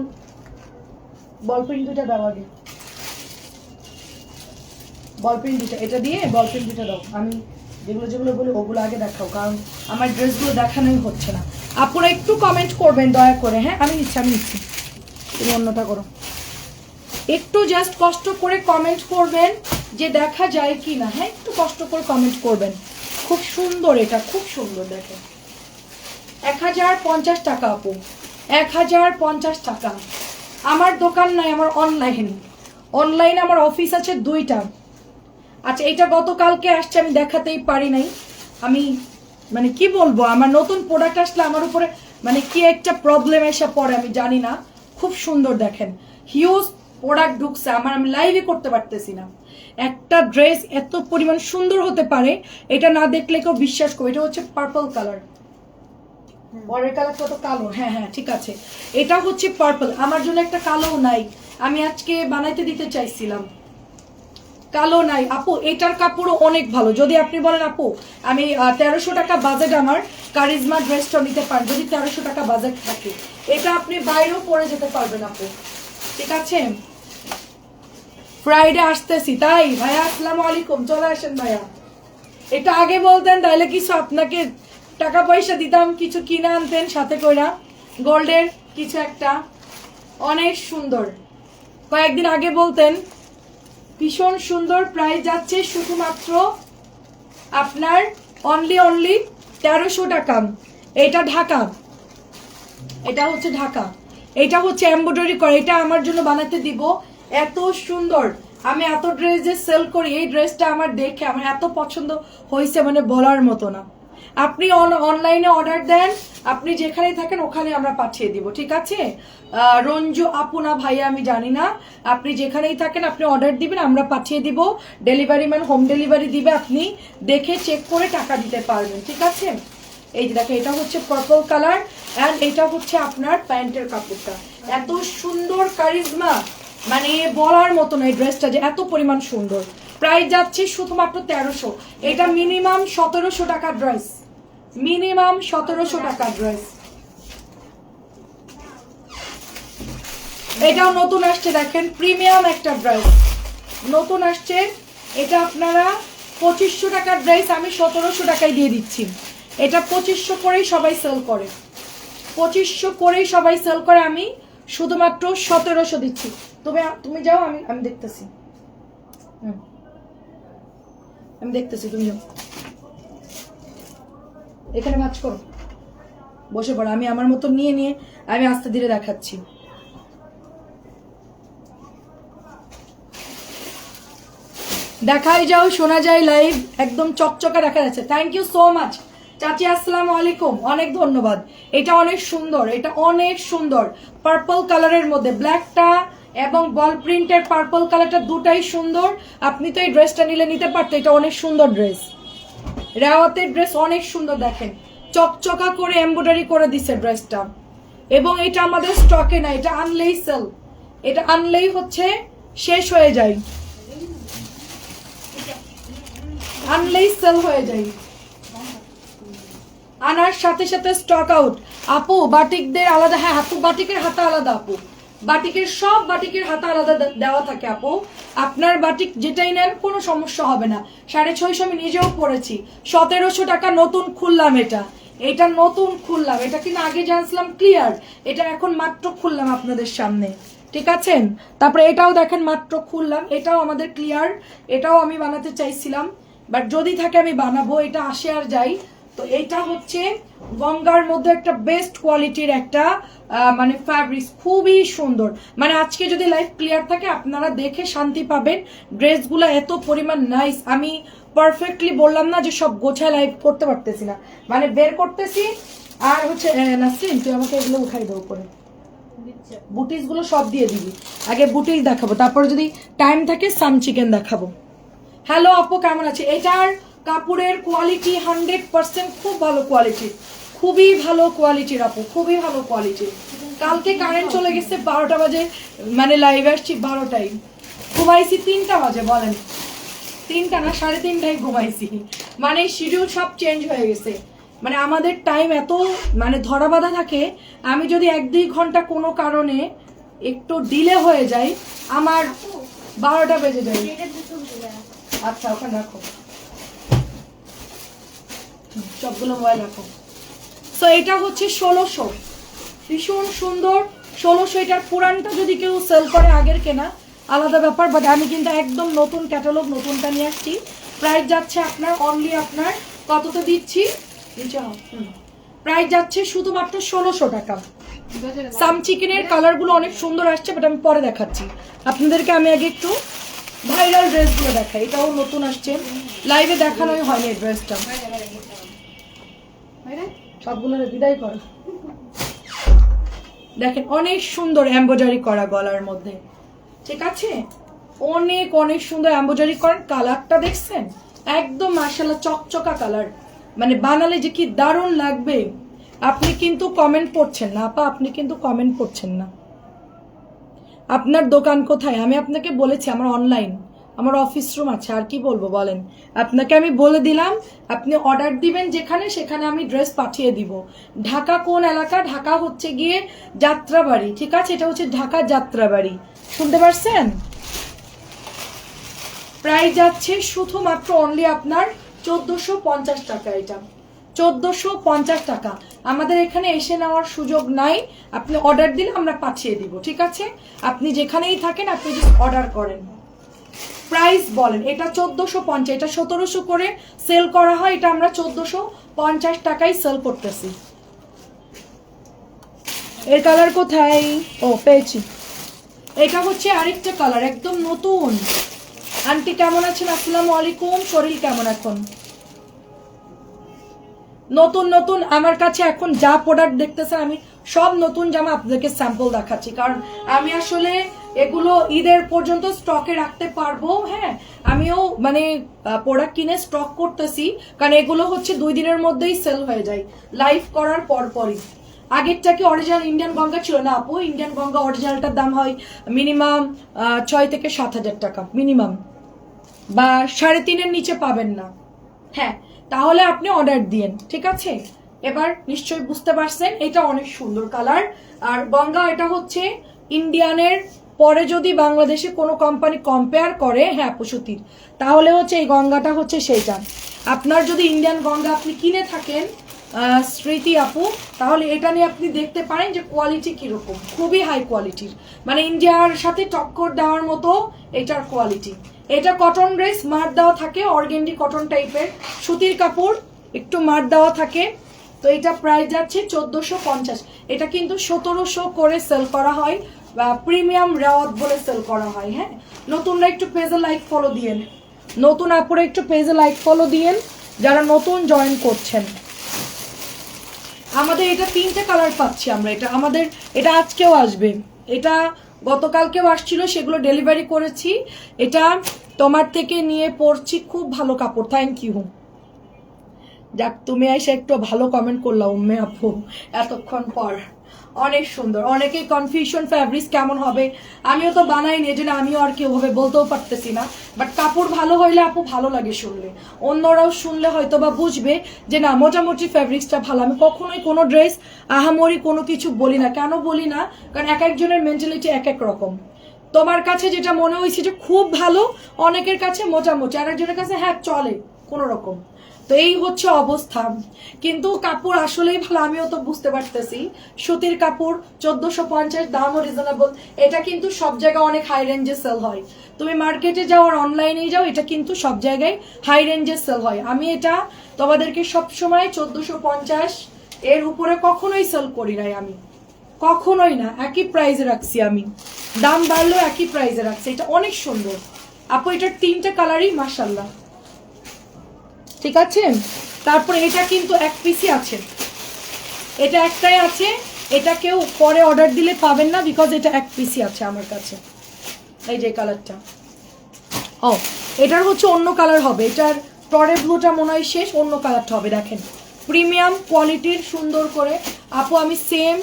বলপিন 2টা দাও, আগে বলপিন 2টা, এটা দিয়ে বলপিন 2টা দাও। আমি যেগুলো যেগুলো বলি ওগুলো আগে দেখাও, কারণ আমার ড্রেসগুলো দেখানোই হচ্ছে না। আপুরা একটু কমেন্ট করবেন দয়া করে। হ্যাঁ আমি নিচ্ছি, তুমি অন্যটা করো। একটু জাস্ট কষ্ট করে কমেন্ট করবেন যে দেখা যায় কি না। হ্যাঁ একটু কষ্ট করে কমেন্ট করবেন। খুব সুন্দর, এটা খুব সুন্দর দেখেন। 1050 টাকা আপু, 1050 টাকা। আমার দোকান নাই, আমার অনলাইন আমার অফিস আছে 2টা। আচ্ছা এটা গতকালকে আসছে, আমি দেখাতেই পারি নাই। আমি মানে কি বলবো, আমার নতুন প্রোডাক্ট আসলে আমার উপরে মানে কি একটা প্রবলেম এসে পড়ে আমি জানি না। খুব সুন্দর দেখেন, হিউজ প্রোডাক্ট ঢুকছে আমার, আমি লাইভে করতে পারতেছি না। একটা ড্রেস এত পরিমাণ সুন্দর হতে পারে এটা না দেখলে কেউ বিশ্বাস করবে। এটা হচ্ছে পার্পল কালার, বরের কালার কত কালো। হ্যাঁ হ্যাঁ ঠিক আছে, এটা হচ্ছে পার্পল। আমার জন্য একটা কালো নাই, আমি আজকে বানাইতে দিতে চাইছিলাম, কালো নাই আপু। এটার কাপড়ও অনেক ভালো। যদি আপনি বলেন আপু আমি 1300 টাকা বাজেট, আমার কারিজমা ড্রেসটা নিতে পারেন, যদি 1300 টাকা বাজেট থাকে, এটা আপনি বাইরেও পরে যেতে পারবেন আপু, ঠিক আছে? ফ্রাইডে আসতেছি, তাই ভাইয়া আসসালামু আলাইকুম, চলে আসেন ভাইয়া। এটা আগে বলতেন তাহলে কিছু আপনাকে টাকা পয়সা দিতাম কিছু কিনে আনতেন সাথে কইরা গোল্ডের কিছু একটা, অনেক সুন্দর। কয়েকদিন আগে বলতেন ভীষণ সুন্দর, প্রাইস যাচ্ছে শুধুমাত্র আপনার অনলি 1300 টাকা। এটা ঢাকা, এটা হচ্ছে ঢাকা, এটা হচ্ছে এমব্রয়ডারি করা, এটা আমার জন্য বানাতে দিব। এত সুন্দর, আমি এত ড্রেস যে সেল করি, এই ড্রেসটা আমার দেখে আমার এত পছন্দ হয়েছে মানে বলার মতো না। আপনি অনলাইনে অর্ডার দেন, আপনি যেখানেই থাকেন ওখানে আমরা পাঠিয়ে দিব, ঠিক আছে? রঞ্জু আপু না ভাইয়া আমি জানি না, আপনি যেখানেই থাকেন আপনি অর্ডার দিবেন, আমরা পাঠিয়ে দিব। ডেলিভারি ম্যান হোম ডেলিভারি দিবে, আপনি দেখে চেক করে টাকা দিতে পারবেন, ঠিক আছে? এই যে দেখেন, এটা হচ্ছে পার্পল কালার অ্যান্ড এটা হচ্ছে আপনার প্যান্টের কাপড়টা। এত সুন্দর কারিজমা, মানে বলার মতো না এই ড্রেসটা যে এত পরিমাণ সুন্দর। প্রাইস যাচ্ছে শুধুমাত্র 1300। এটা মিনিমাম 1700 টাকার ড্রেস, মিনিমাম 1700 টাকার ড্রেস। এটাও নতুন আসছে, দেখেন প্রিমিয়াম একটা ড্রেস নতুন আসছে। এটা আপনারা 2500 টাকার ড্রেস আমি 1700 টাকায় দিয়ে দিচ্ছি। এটা 2500 করেই সবাই সেল করে, 2500 করেই সবাই সেল করে, আমি শুধুমাত্র 1700 দিচ্ছি। তুমি যাও, আমি দেখতেছি, আমি দেখতেছি, তুমি যাও এখানে ভাঁজ করো, বসে পড়ো, আমি আমার মতো নিয়ে নিয়ে আমি আস্তে ধীরে দেখাচ্ছি। দেখাই যাও, শোনা যায় লাইভ, একদম চকচকা দেখা যাচ্ছে। থ্যাংক ইউ সো মাচ চাচি, আসসালামু আলাইকুম, অনেক ধন্যবাদ। এটা অনেক সুন্দর, এটা অনেক সুন্দর, পার্পল কালারের মধ্যে ব্ল্যাকটা এবং বল প্রিন্টের পার্পল কালারটা দুটাই সুন্দর। আপনি তো এই ড্রেসটা নিলে নিতে পারতো, এটা অনেক সুন্দর ড্রেস, রেওয়াতের ড্রেস অনেক সুন্দর, দেখেন চকচকা করে এমব্রয়ডারি করে দিছে ড্রেসটা। এবং এটা আমাদের স্টকে না, এটা আনলেই সেল, এটা আনলেই হচ্ছে শেষ হয়ে যায়, আনলেই সেল হয়ে যায়, আনার সাথে সাথে স্টক আউট। আপু বাটিকদের আলাদা, হ্যাঁ আপু বাটিকের হাতা আলাদা, আপু বাটিকের সব বাটিকের হাতা আলাদা দেওয়া থাকে আপু। আপনার বাটিক যেটাই নেন কোনো সমস্যা হবে না। 650 আমি নিজেও পড়েছি, 1700 টাকা নতুন খুললাম, এটা নতুন খুললাম, এটা কিন্তু আগে জানছিলাম ক্লিয়ার, এটা এখন মাত্র খুললাম আপনাদের সামনে, ঠিক আছে? তারপরে এটাও দেখেন মাত্র খুললাম, এটাও আমাদের ক্লিয়ার, এটাও আমি বানাতে চাইছিলাম, বাট যদি থাকে আমি বানাবো, এটা আসে আর যাই। তো এটা হচ্ছে গঙ্গার মধ্যে একটা বেস্ট কোয়ালিটির একটা মানে ফ্যাব্রিক্স, খুবই সুন্দর। মানে আজকে যদি লাইভ ক্লিয়ার থাকে আপনারা দেখে শান্তি পাবেন, ড্রেসগুলো এত পরিমাণ নাইস। আমি পারফেক্টলি বললাম না যে সব গোছায় লাইভ করতে পারতেছি না, মানে বের করতেছি। আর হচ্ছে নাসরিন তুই আমাকে এগুলো উঠাই দাও উপরে, বুটিস গুলো সব দিয়ে দিবি, আগে বুটিস দেখাবো, তারপর যদি টাইম থাকে সাম চিকেন দেখাবো। হ্যালো আপু কেমন আছে? এটার কাপড়ের কোয়ালিটি 100% খুব ভালো কোয়ালিটি, খুবই ভালো কোয়ালিটির আপু, খুবই ভালো কোয়ালিটির। কালকে কারেন্ট চলে গেছে 12টা বাজে, মানে লাইভ আসছি 12টায়, ঘুমাইছি 3টা বাজে, বলেন 3টা না 3:30টায় ঘুমাইছি, মানে শিডিউল সব চেঞ্জ হয়ে গেছে। মানে আমাদের টাইম এত মানে ধরা বাঁধা থাকে, আমি যদি 1-2 ঘন্টা কোনো কারণে একটু ডিলে হয়ে যায় আমার 12টা বেজে যায়। আচ্ছা ওখানে রাখো, সবগুলো মোবাইল রাখো। সো এটা হচ্ছে 1600, ভীষণ সুন্দর 1600। এটার পুরানটা যদি কেউ সেল করে আগের কেনা আলাদা ব্যাপার, বাট আমি কিন্তু একদম নতুন ক্যাটালগ, নতুনটা নিয়ে আসছি। প্রাইস যাচ্ছে আপনার অনলি, আপনার কততে দিচ্ছি, প্রাইস যাচ্ছে শুধুমাত্র 1600 টাকা। সাম চিকেনের কালারগুলো অনেক সুন্দর আসছে, বাট আমি পরে দেখাচ্ছি আপনাদেরকে। আমি আগে একটু ভাইরাল ড্রেসগুলো দেখাই, এটাও নতুন আসছে, লাইভে দেখানোই হয়নি এই ড্রেসটা, সবগুলো বিদায় করো। দেখেন অনেক সুন্দর এমব্রয়ডারি করা গলার মধ্যে, ঠিক আছে? অনেক অনেক সুন্দর এমব্রয়ডারি করেন, কালারটা দেখছেন একদম মাশাআল্লাহ চকচকা কালার, মানে বানালে যে কি দারুণ লাগবে। আপনি কিন্তু কমেন্ট পড়ছেন না আপা, আপনি কিন্তু কমেন্ট পড়ছেন না। আপনার দোকান কোথায়? আমি আপনাকে বলেছি আমার অনলাইন, আমার অফিস রুম আছে, আর কি বলবো বলেন? আপনাকে আমি বলে দিলাম, আপনি অর্ডার দিবেন যেখানে, সেখানে আমি ড্রেস পাঠিয়ে দিব। ঢাকা কোন এলাকা? ঢাকা হচ্ছে গিয়ে যাত্রাবাড়ি, ঠিক আছে? এটা হচ্ছে ঢাকা যাত্রাবাড়ি, শুনতে পারছেন? প্রাইস যাচ্ছে শুধুমাত্র অনলি আপনার 1450 টাকা, এটা 1450 টাকা। আমাদের এখানে এসে নেওয়ার সুযোগ নাই, আপনি অর্ডার দিলে আমরা পাঠিয়ে দিব, ঠিক আছে? আপনি যেখানেই থাকেন আপনি জাস্ট অর্ডার করেন। প্রাইস বলেন। এটা 1450, এটা 1700 করে সেল করা হয়, এটা আমরা 1450 টাকায় সেল করতেছি। এর কালার কোথায়? ও পেয়েছি, এটা হচ্ছে আরেকটা কালার, একদম নতুন। আন্টি কেমন আছেন? আসসালামু আলাইকুম। শরীর কেমন এখন? নতুন নতুন আমার কাছে এখন যা প্রোডাক্ট দেখতেছেন আমি সব নতুন জামা আপনাদেরকে স্যাম্পল দেখাচ্ছি, কারণ আমি আসলে এগুলো ঈদের পর্যন্ত স্টকে রাখতে পারবো। হ্যাঁ, আমিও মানে প্রোডাক্ট কিনে স্টক করতেছি, কারণ এগুলো হচ্ছে 2 দিনের মধ্যেই সেল হয়ে যায় লাইভ করার পরপরই। আগেরটা কি অরিজিনাল ইন্ডিয়ান গঙ্গা ছিল না আপু? ইন্ডিয়ান গঙ্গা অরিজিনালটার দাম হয় মিনিমাম 6 থেকে 7,000 টাকা মিনিমাম, বা 3.5-এর নিচে পাবেন না। হ্যাঁ, তাহলে আপনি অর্ডার দিয়েন, ঠিক আছে? এবার নিশ্চয়ই বুঝতে পারছেন, এটা অনেক সুন্দর কালার। আর গঙ্গা এটা হচ্ছে ইন্ডিয়ানের পরে যদি বাংলাদেশে কোনো কোম্পানি কম্পেয়ার করে, হ্যাঁ প্রসূতির, তাহলে হচ্ছে এই গঙ্গাটা হচ্ছে সেইটা। আপনার যদি ইন্ডিয়ান গঙ্গা আপনি কিনে থাকেন স্মৃতি আপু, তাহলে এটা নিয়ে আপনি দেখতে পারেন যে কোয়ালিটি কিরকম, খুবই হাই কোয়ালিটির, মানে ইন্ডিয়ার সাথে টক্কর দেওয়ার মতো এটার কোয়ালিটি। এটা কটন ড্রেস, মার দেওয়া থাকে, অর্গেন্ডি কটন টাইপের সুতির কাপড়, একটু মার দেওয়া থাকে। তো এটা প্রাইস যাচ্ছে 1450। এটা কিন্তু 1700 করে সেল করা হয়, বা প্রিমিয়াম রেওয়াত বলে সেল করা হয়। হ্যাঁ, নতুনরা একটু পেজে লাইক ফলো দিয়েন, নতুন আপুরে একটু পেজে লাইক ফলো দিয়েন যারা নতুন জয়েন করছেন। আমাদের এটা 3টে কালার পাচ্ছি আমরা, এটা আমাদের এটা আজকেও আসবে, এটা গতকালকেও আসছিল, সেগুলো ডেলিভারি করেছি। এটা তোমার থেকে নিয়ে পড়ছি, খুব ভালো কাপড়, থ্যাংক ইউ। যাক, তুমি এসে একটু ভালো কমেন্ট করলাম উম্মে আপু এতক্ষণ পর, অনেক সুন্দর। অনেকেই কনফিউশন ফ্যাব্রিক্স কেমন হবে, আমিও তো বানাইনি, এজন্য আমিও আর কেউ ভাবে বলতেও পারতেছি না। বাট কাপড় ভালো হইলে আপু ভালো লাগে শুনলে, অন্যরাও শুনলে হয়তো বা বুঝবে যে না মোটামুটি ফ্যাব্রিক্সটা ভালো। আমি কখনোই কোনো ড্রেস আহামরি কোনো কিছু বলি না। কেন বলি না? কারণ এক একজনের মেন্টালিটি এক এক রকম। তোমার কাছে যেটা মনে হয়েছে যে খুব ভালো, অনেকের কাছে মোটামুটি, আর একজনের কাছে হ্যাঁ চলে কোনো রকম। তো এই হচ্ছে অবস্থা, কিন্তু কাপড় আসলেই ভালো, আমিও তো বুঝতে পারতেছি। সুতির কাপড় 1450, দামও রিজনেবল। এটা কিন্তু সব জায়গায় অনেক হাই রেঞ্জে সেল হয়, তুমি মার্কেটে যাও আর অনলাইনে যাও, এটা কিন্তু সব জায়গায় হাই রেঞ্জে সেল হয়। আমি এটা তোমাদেরকে সবসময় 1450 এর উপরে কখনোই সেল করি নাই, আমি কখনোই না, একই প্রাইসে রাখছি আমি, দাম বাড়লেও একই প্রাইসে রাখছি। এটা অনেক সুন্দর আপু, এটার 3টে কালারই মাশাআল্লাহ, ঠিক আছে? তারপরে এটা কিন্তু এক পিসই আছে, এটা একটাই আছে, এটা কেউ পরে অর্ডার দিলে পাবেন না, বিকজ এটা এক পিসই আছে আমার কাছে। এই যে কালারটা, ও এটার হচ্ছে অন্য কালার হবে, এটার টরে ব্লুটা মনে হয় শেষ, অন্য কালারটা হবে। দেখেন প্রিমিয়াম কোয়ালিটির সুন্দর করে। আপু আমি সেম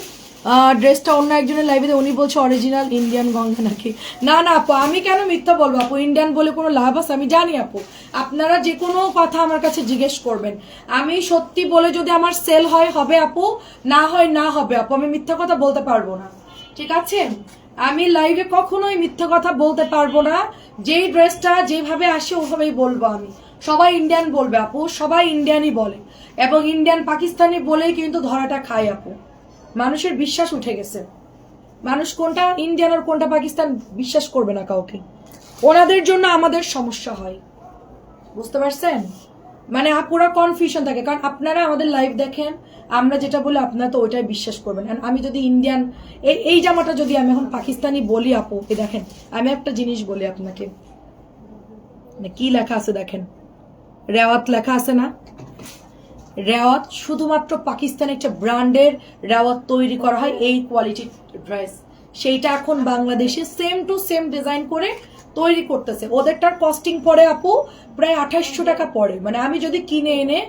ড্রেসটা অন্য একজনের লাইভে, উনি বলছে অরিজিনাল ইন্ডিয়ান গঙ্গা নাকি। না না আপু, আমি কেন মিথ্যা বলবো আপু, ইন্ডিয়ান বলে কোনো লাভ আছে? আমি জানি আপু, আপনারা যে কোনো কথা আমার কাছে জিজ্ঞেস করবেন, আমি সত্যি বলে যদি আমার সেল হয় হবে আপু, না হয় না হবে আপু, আমি মিথ্যা কথা বলতে পারবো না, ঠিক আছে? আমি লাইভে কখনোই মিথ্যা কথা বলতে পারবো না। যেই ড্রেসটা যেভাবে আসে ওভাবেই বলবো আমি। সবাই ইন্ডিয়ান বলবে আপু, সবাই ইন্ডিয়ানই বলে, এবং ইন্ডিয়ান পাকিস্তানি বলেই কিন্তু ধরাটা খায় আপু। মানুষের বিশ্বাস উঠে গেছে, মানুষ কোনটা ইন্ডিয়ান আর কোনটা পাকিস্তান বিশ্বাস করবে না কাউকে, ওনাদের জন্য আমাদের সমস্যা হয়, বুঝতে পারছেন? মানে আপুরা কনফিউশন থাকে, কারণ আপনারা আমাদের লাইভ দেখেন, আমরা যেটা বলি আপনারা তো ওইটাই বিশ্বাস করবেন। আমি যদি ইন্ডিয়ান এই জামাটা যদি আমি এখন পাকিস্তানি বলি আপু, দেখেন আমি একটা জিনিস বলি আপনাকে, কি লেখা আছে দেখেন, রেওয়াত লেখা আছে না? রেওয়াত শুধুমাত্র পাকিস্তানে একটা ব্র্যান্ডের রেওয়াত তৈরি করা হয়, এই কোয়ালিটির ড্রেস, সেইটা এখন বাংলাদেশে সেম টু সেম ডিজাইন করে তৈরি করতেছে। ওদেরটার কস্টিং পড়ে আপু প্রায় 2800 টাকা পড়ে, মানে আমি যদি কিনে এনে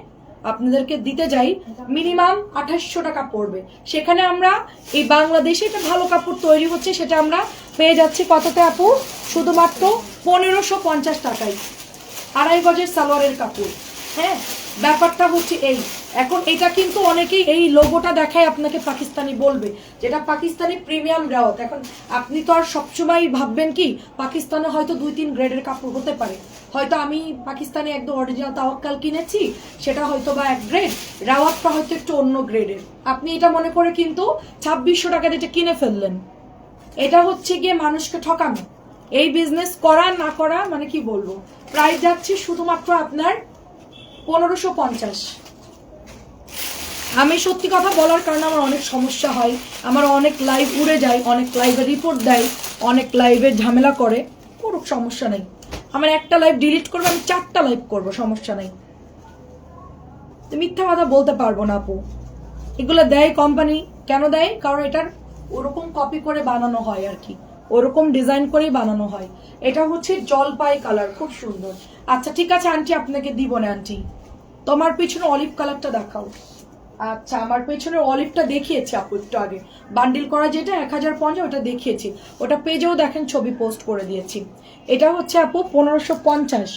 আপনাদেরকে দিতে যাই মিনিমাম 2800 টাকা পড়বে। সেখানে আমরা এই বাংলাদেশে একটা ভালো কাপড় তৈরি হচ্ছে, সেটা আমরা পেয়ে যাচ্ছি কততে আপু? শুধুমাত্র 1550 টাকায়, 2.5 গজের সালোয়ারের কাপড়। হ্যাঁ, ব্যাপারটা হচ্ছে এই। এখন এটা কিন্তু অনেকেই এই লোগোটা দেখায় আপনাকে পাকিস্তানি বলবে, যেটা পাকিস্তানি প্রিমিয়াম রেওয়াত। এখন আপনি তো আর সবসময় ভাববেন কি পাকিস্তানে হয়তো 2-3 গ্রেডের কাপড় হতে পারে, হয়তো আমি পাকিস্তানি একদম অরিজিনাল তাওয়াক্কাল কিনেছি, সেটা হয়তো বা এক গ্রেড, রাওয়াতটা হয়তো একটু অন্য গ্রেডের। আপনি এটা মনে করে কিন্তু 2600 টাকা এটা কিনে ফেললেন। এটা হচ্ছে গিয়ে মানুষকে ঠকানো। এই বিজনেস করা না করা মানে কি বলবো, প্রাইস যাচ্ছে শুধুমাত্র আপনার 1550। আমি সত্যি কথা বলার কারণে আমার অনেক সমস্যা হয়, আমার অনেক লাইভ উড়ে যায়, অনেক লাইভে রিপোর্ট দেয়, অনেক লাইভে ঝামেলা করে। কোনো সমস্যা নেই, আমার একটা লাইভ ডিলিট করবো, আমি 4টা লাইভ করবো, সমস্যা নেই। মিথ্যা কথা বলতে পারবো না আপু। এগুলো দেয় কোম্পানি, কেন দেয়? কারণ এটার ওরকম কপি করে বানানো হয় আর কি, ওরকম ডিজাইন করেই বানানো হয়। এটা হচ্ছে জলপাই কালার, খুব সুন্দর। আচ্ছা ঠিক আছে আন্টি, আপনাকে দিব না আন্টি। তোমার পিছনে অলিভ কালারটা দেখাও। আচ্ছা, আমার পেছনে অলিভটা দেখিয়েছি আপু একটু আগে, বান্ডিল করা যেটা 1050, ওটা দেখিয়েছি, ওটা পেজেও দেখেন, ছবি পোস্ট করে দিয়েছি। এটা হচ্ছে আপু 1550।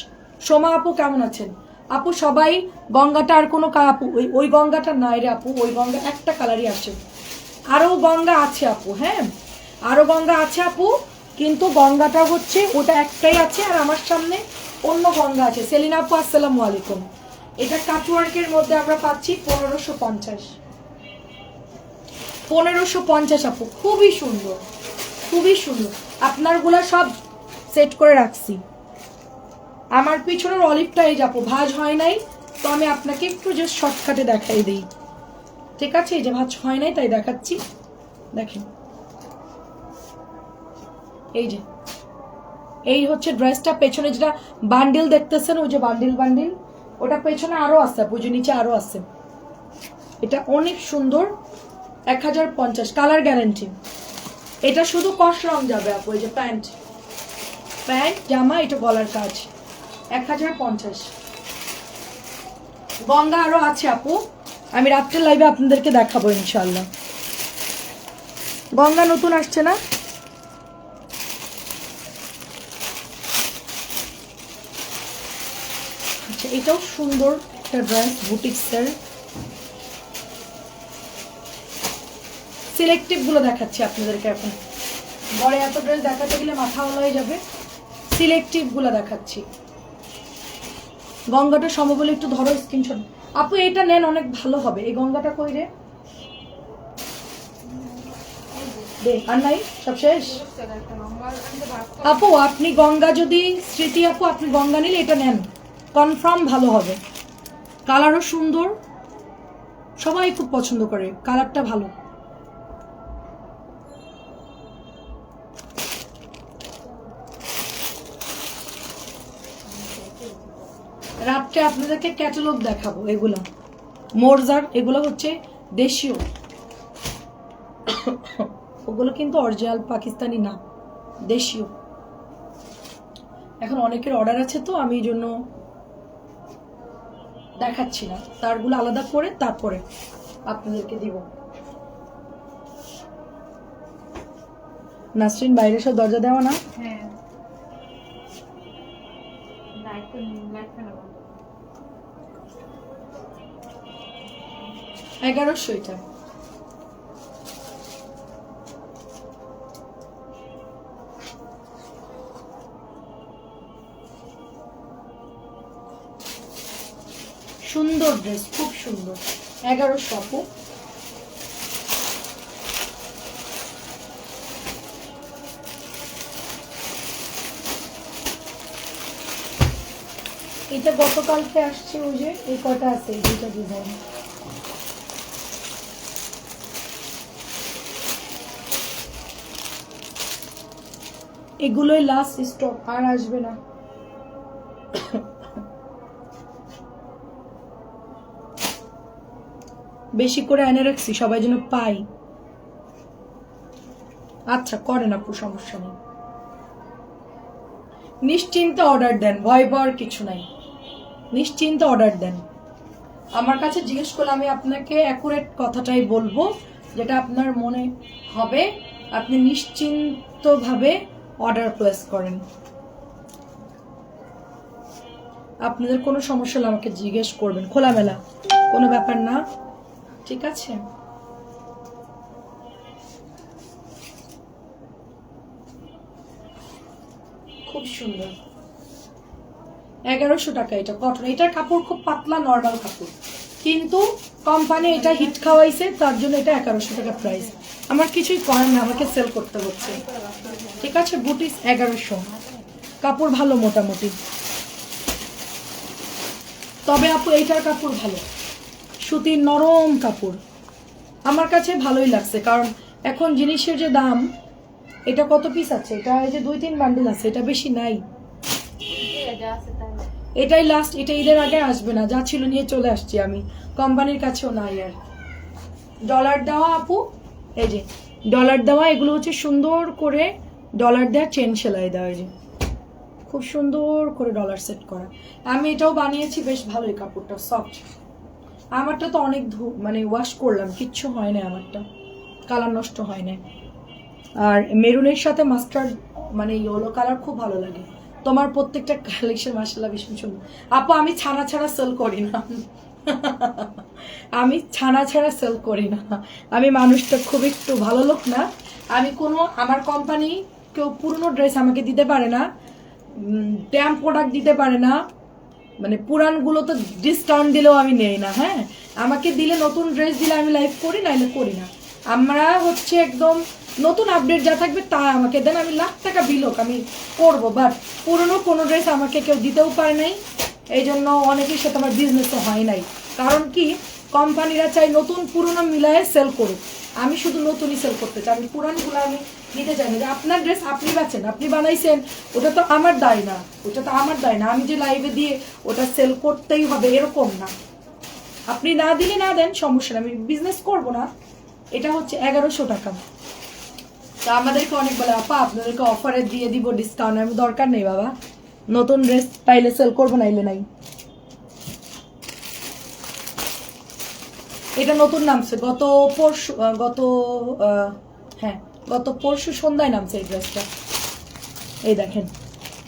সোমা আপু কেমন আছেন? আপু সবাই গঙ্গাটা আর কোনো আপু ওই গঙ্গাটা নাই রে আপু, ওই গঙ্গা একটা কালারই আছে, আরো গঙ্গা আছে আপু। হ্যাঁ আরো গঙ্গা আছে আপু, কিন্তু গঙ্গাটা হচ্ছে ওটা একটাই আছে, আর আমার সামনে অন্য গঙ্গা আছে। সেলিনা আপু আসসালামু আলাইকুম। এটা কাটওয়ার্কের মধ্যে আমরা পাচ্ছি 1550। 1550 আপু, খুবই সুন্দর, খুবই সুন্দর। আপনারগুলা সব সেট করে রাখছি। আমার পিছনের অলিভটা এই যাবো ভাঁজ হয় নাই, তো আমি আপনাকে একটু জাস্ট শর্টকাটে দেখাই দিই, ঠিক আছে? এই যে ভাঁজ হয় নাই তাই দেখাচ্ছি, দেখেন এই যে, এই হচ্ছে ড্রেসটা। পেছনে যেটা বান্ডিল দেখতেছেন, ওই যে বান্ডিল বান্ডিল, ওটা পেছনে আরো আছে আপু, যে নিচে আরো আছে। এটা অনেক সুন্দর, 1050, কালার গ্যারান্টি। এটা শুধু কস রং যাবে আপু। এই যে প্যান্ট, প্যান্ট জামা, এটা গলার কাজ, 1050। গঙ্গা আরো আছে আপু, আমি রাত্রে লাইভে আপনাদেরকে দেখাবো ইনশাল্লাহ। গঙ্গা নতুন আসছে না? আচ্ছা, এটাও সুন্দর একটা ড্রেস, বুটিক্সের। সিলেক্টিভ গুলো দেখাচ্ছি আপনাদেরকে এখন, বড় এত ড্রেস দেখাতে গেলে মাথা হয়ে যাবে। সিলেক্টিভ গুলো দেখাচ্ছি। গঙ্গাটা সম্ভব হলে একটু ধরো স্ক্রিনশট আপু, এটা নেন, অনেক ভালো হবে। এই গঙ্গাটা কই রে? আর নাই, সব শেষ আপু। আপনি গঙ্গা যদি স্মৃতি আপু, আপনি গঙ্গা নিলে এটা নেন, কনফার্ম ভালো হবে। কালারও সুন্দর, সবাই খুব পছন্দ করে, কালারটা ভালো। রাত্রে আপনাদেরকে ক্যাটালগ দেখাবো। এগুলো মোরজার, এগুলো হচ্ছে দেশীয়, ওগুলো কিন্তু অরিজিনাল পাকিস্তানি না, দেশীয়। এখন অনেকের অর্ডার আছে, তো আমি এই জন্য দেখাচ্ছি না, তারগুলো আলাদা করে তারপরে আপনাদেরকে দিব। নাসরিন বাইরে সব দরজা দেওয়া না? হ্যাঁ, 1100 এটা। সুন্দর ড্রেস, খুব সুন্দর, 1100 আপু। এটা গতকালকে আসছে, ওই যে এই কটা আছে, এই দুইটা ডিজাইন। এগুলোই লাস্ট স্টক, আর আসবে না। বেশি করে এনে রাখছি সবাই যেন পাই। আচ্ছা করেন আপু, সমস্যা নেই, নিশ্চিন্তে অর্ডার দেন, ভয় পাওয়ার কিছু নাই, নিশ্চিন্তে অর্ডার দেন। আমার কাছে জিজ্ঞেস করলে আমি আপনাকে অ্যাকুরেট কথাটাই বলবো, যেটা আপনার মনে হবে, আপনি নিশ্চিন্তভাবে অর্ডার প্লেস করেন। আপনাদের কোনো সমস্যা হলে আমাকে জিজ্ঞেস করবেন, খোলামেলা, কোনো ব্যাপার না, ঠিক আছে? খুব সুন্দর। 1100 টাকা এটা কটন। এটার কাপড় খুব পাতলা নর্মাল কাপড়, কিন্তু কোম্পানি এটা হিট খাওয়াইছে, তার জন্য এটা 1100 টাকা প্রাইস। আমার কিছুই করার না, আমাকে সেল করতে হচ্ছে। ঠিক আছে, বুটিস 1100, কাপড় ভালো মোটামুটি। তবে আপু এইটার কাপড় ভালো, সুতির নরম কাপড়, আমার কাছে ভালোই লাগছে। কারণ এখন জিনিসের যে দাম, এটা কত পিস আছে, এটা এই যে 2-3 বান্ডিল আছে, এটা বেশি নাই, এটাই লাস্ট। এটা ঈদের আগে আসবে না, যা ছিল নিয়ে চলে আসছি আমি, কোম্পানির কাছেও নাই আর। ডলার দেওয়া আপু, এই যে ডলার দেওয়া, এগুলো হচ্ছে সুন্দর করে ডলার দেওয়া, চেন সেলাই দেওয়া, এই যে খুব সুন্দর করে ডলার সেট করা। আমি এটাও বানিয়েছি, বেশ ভালোই, কাপড়টা সফট। আমারটা তো অনেক মানে ওয়াশ করলাম, কিচ্ছু হয় না আমারটা, কালার নষ্ট হয় না। আর মেরুনের সাথে মাস্টার্ড মানে ইয়েলো কালার খুব ভালো লাগে। তোমার প্রত্যেকটা কালেকশন মাশাআল্লাহ ভীষণ সুন্দর আপু। আমি ছানা ছাড়া সেল করি না, আমি ছানা ছাড়া সেল করি না। আমি মানুষটা খুব একটু ভালো লোক না। আমি কোনো, আমার কোম্পানি কেউ পুরনো ড্রেস আমাকে দিতে পারে না, ড্যাম প্রোডাক্ট দিতে পারে না, মানে পুরানগুলো তো ডিসকাউন্ট দিলেও আমি নেই না। হ্যাঁ, আমাকে দিলে, নতুন ড্রেস দিলে আমি লাইভ করি, নাইলে করি না। আমরা হচ্ছে একদম নতুন আপডেট যা থাকবে তা আমাকে দেন, আমি লাখ টাকা বিলোক আমি করব, বাট পুরনো কোনো ড্রেস আমাকে কেউ দিতেও পারে নাই। এই জন্য অনেকের সাথে আমার বিজনেসও হয় নাই। কারণ কি, কোম্পানিরা চাই নতুন পুরনো মিলায়ে সেল করুক, আমি শুধু নতুনই সেল করতে চাই, আমি পুরানগুলো আমি নিতে চাই না। যে আপনার ড্রেস আপনি বেচেন, আপনি বানাইছেন, ওটা তো আমার দায় না, ওটা তো আমার দায় না। আমি যে লাইভে দিয়ে ওটা সেল করতেই হবে এরকম না। আপনি না দিলে না দেন, সমস্যা না, আমি বিজনেস করব না। এটা হচ্ছে 1100 টাকা। তা আমাদেরকে অনেক বলে, আপা আপনাদেরকে অফারে দিয়ে দিব ডিসকাউন্ট। আমি দরকার নেই বাবা, নতুন ড্রেস পাইলে সেল করবো, নাইলে নাই। এটা নতুন নামছে গত পরশু, গত পরশু সন্ধ্যায় নামছে এই ড্রেসটা। এই দেখেন,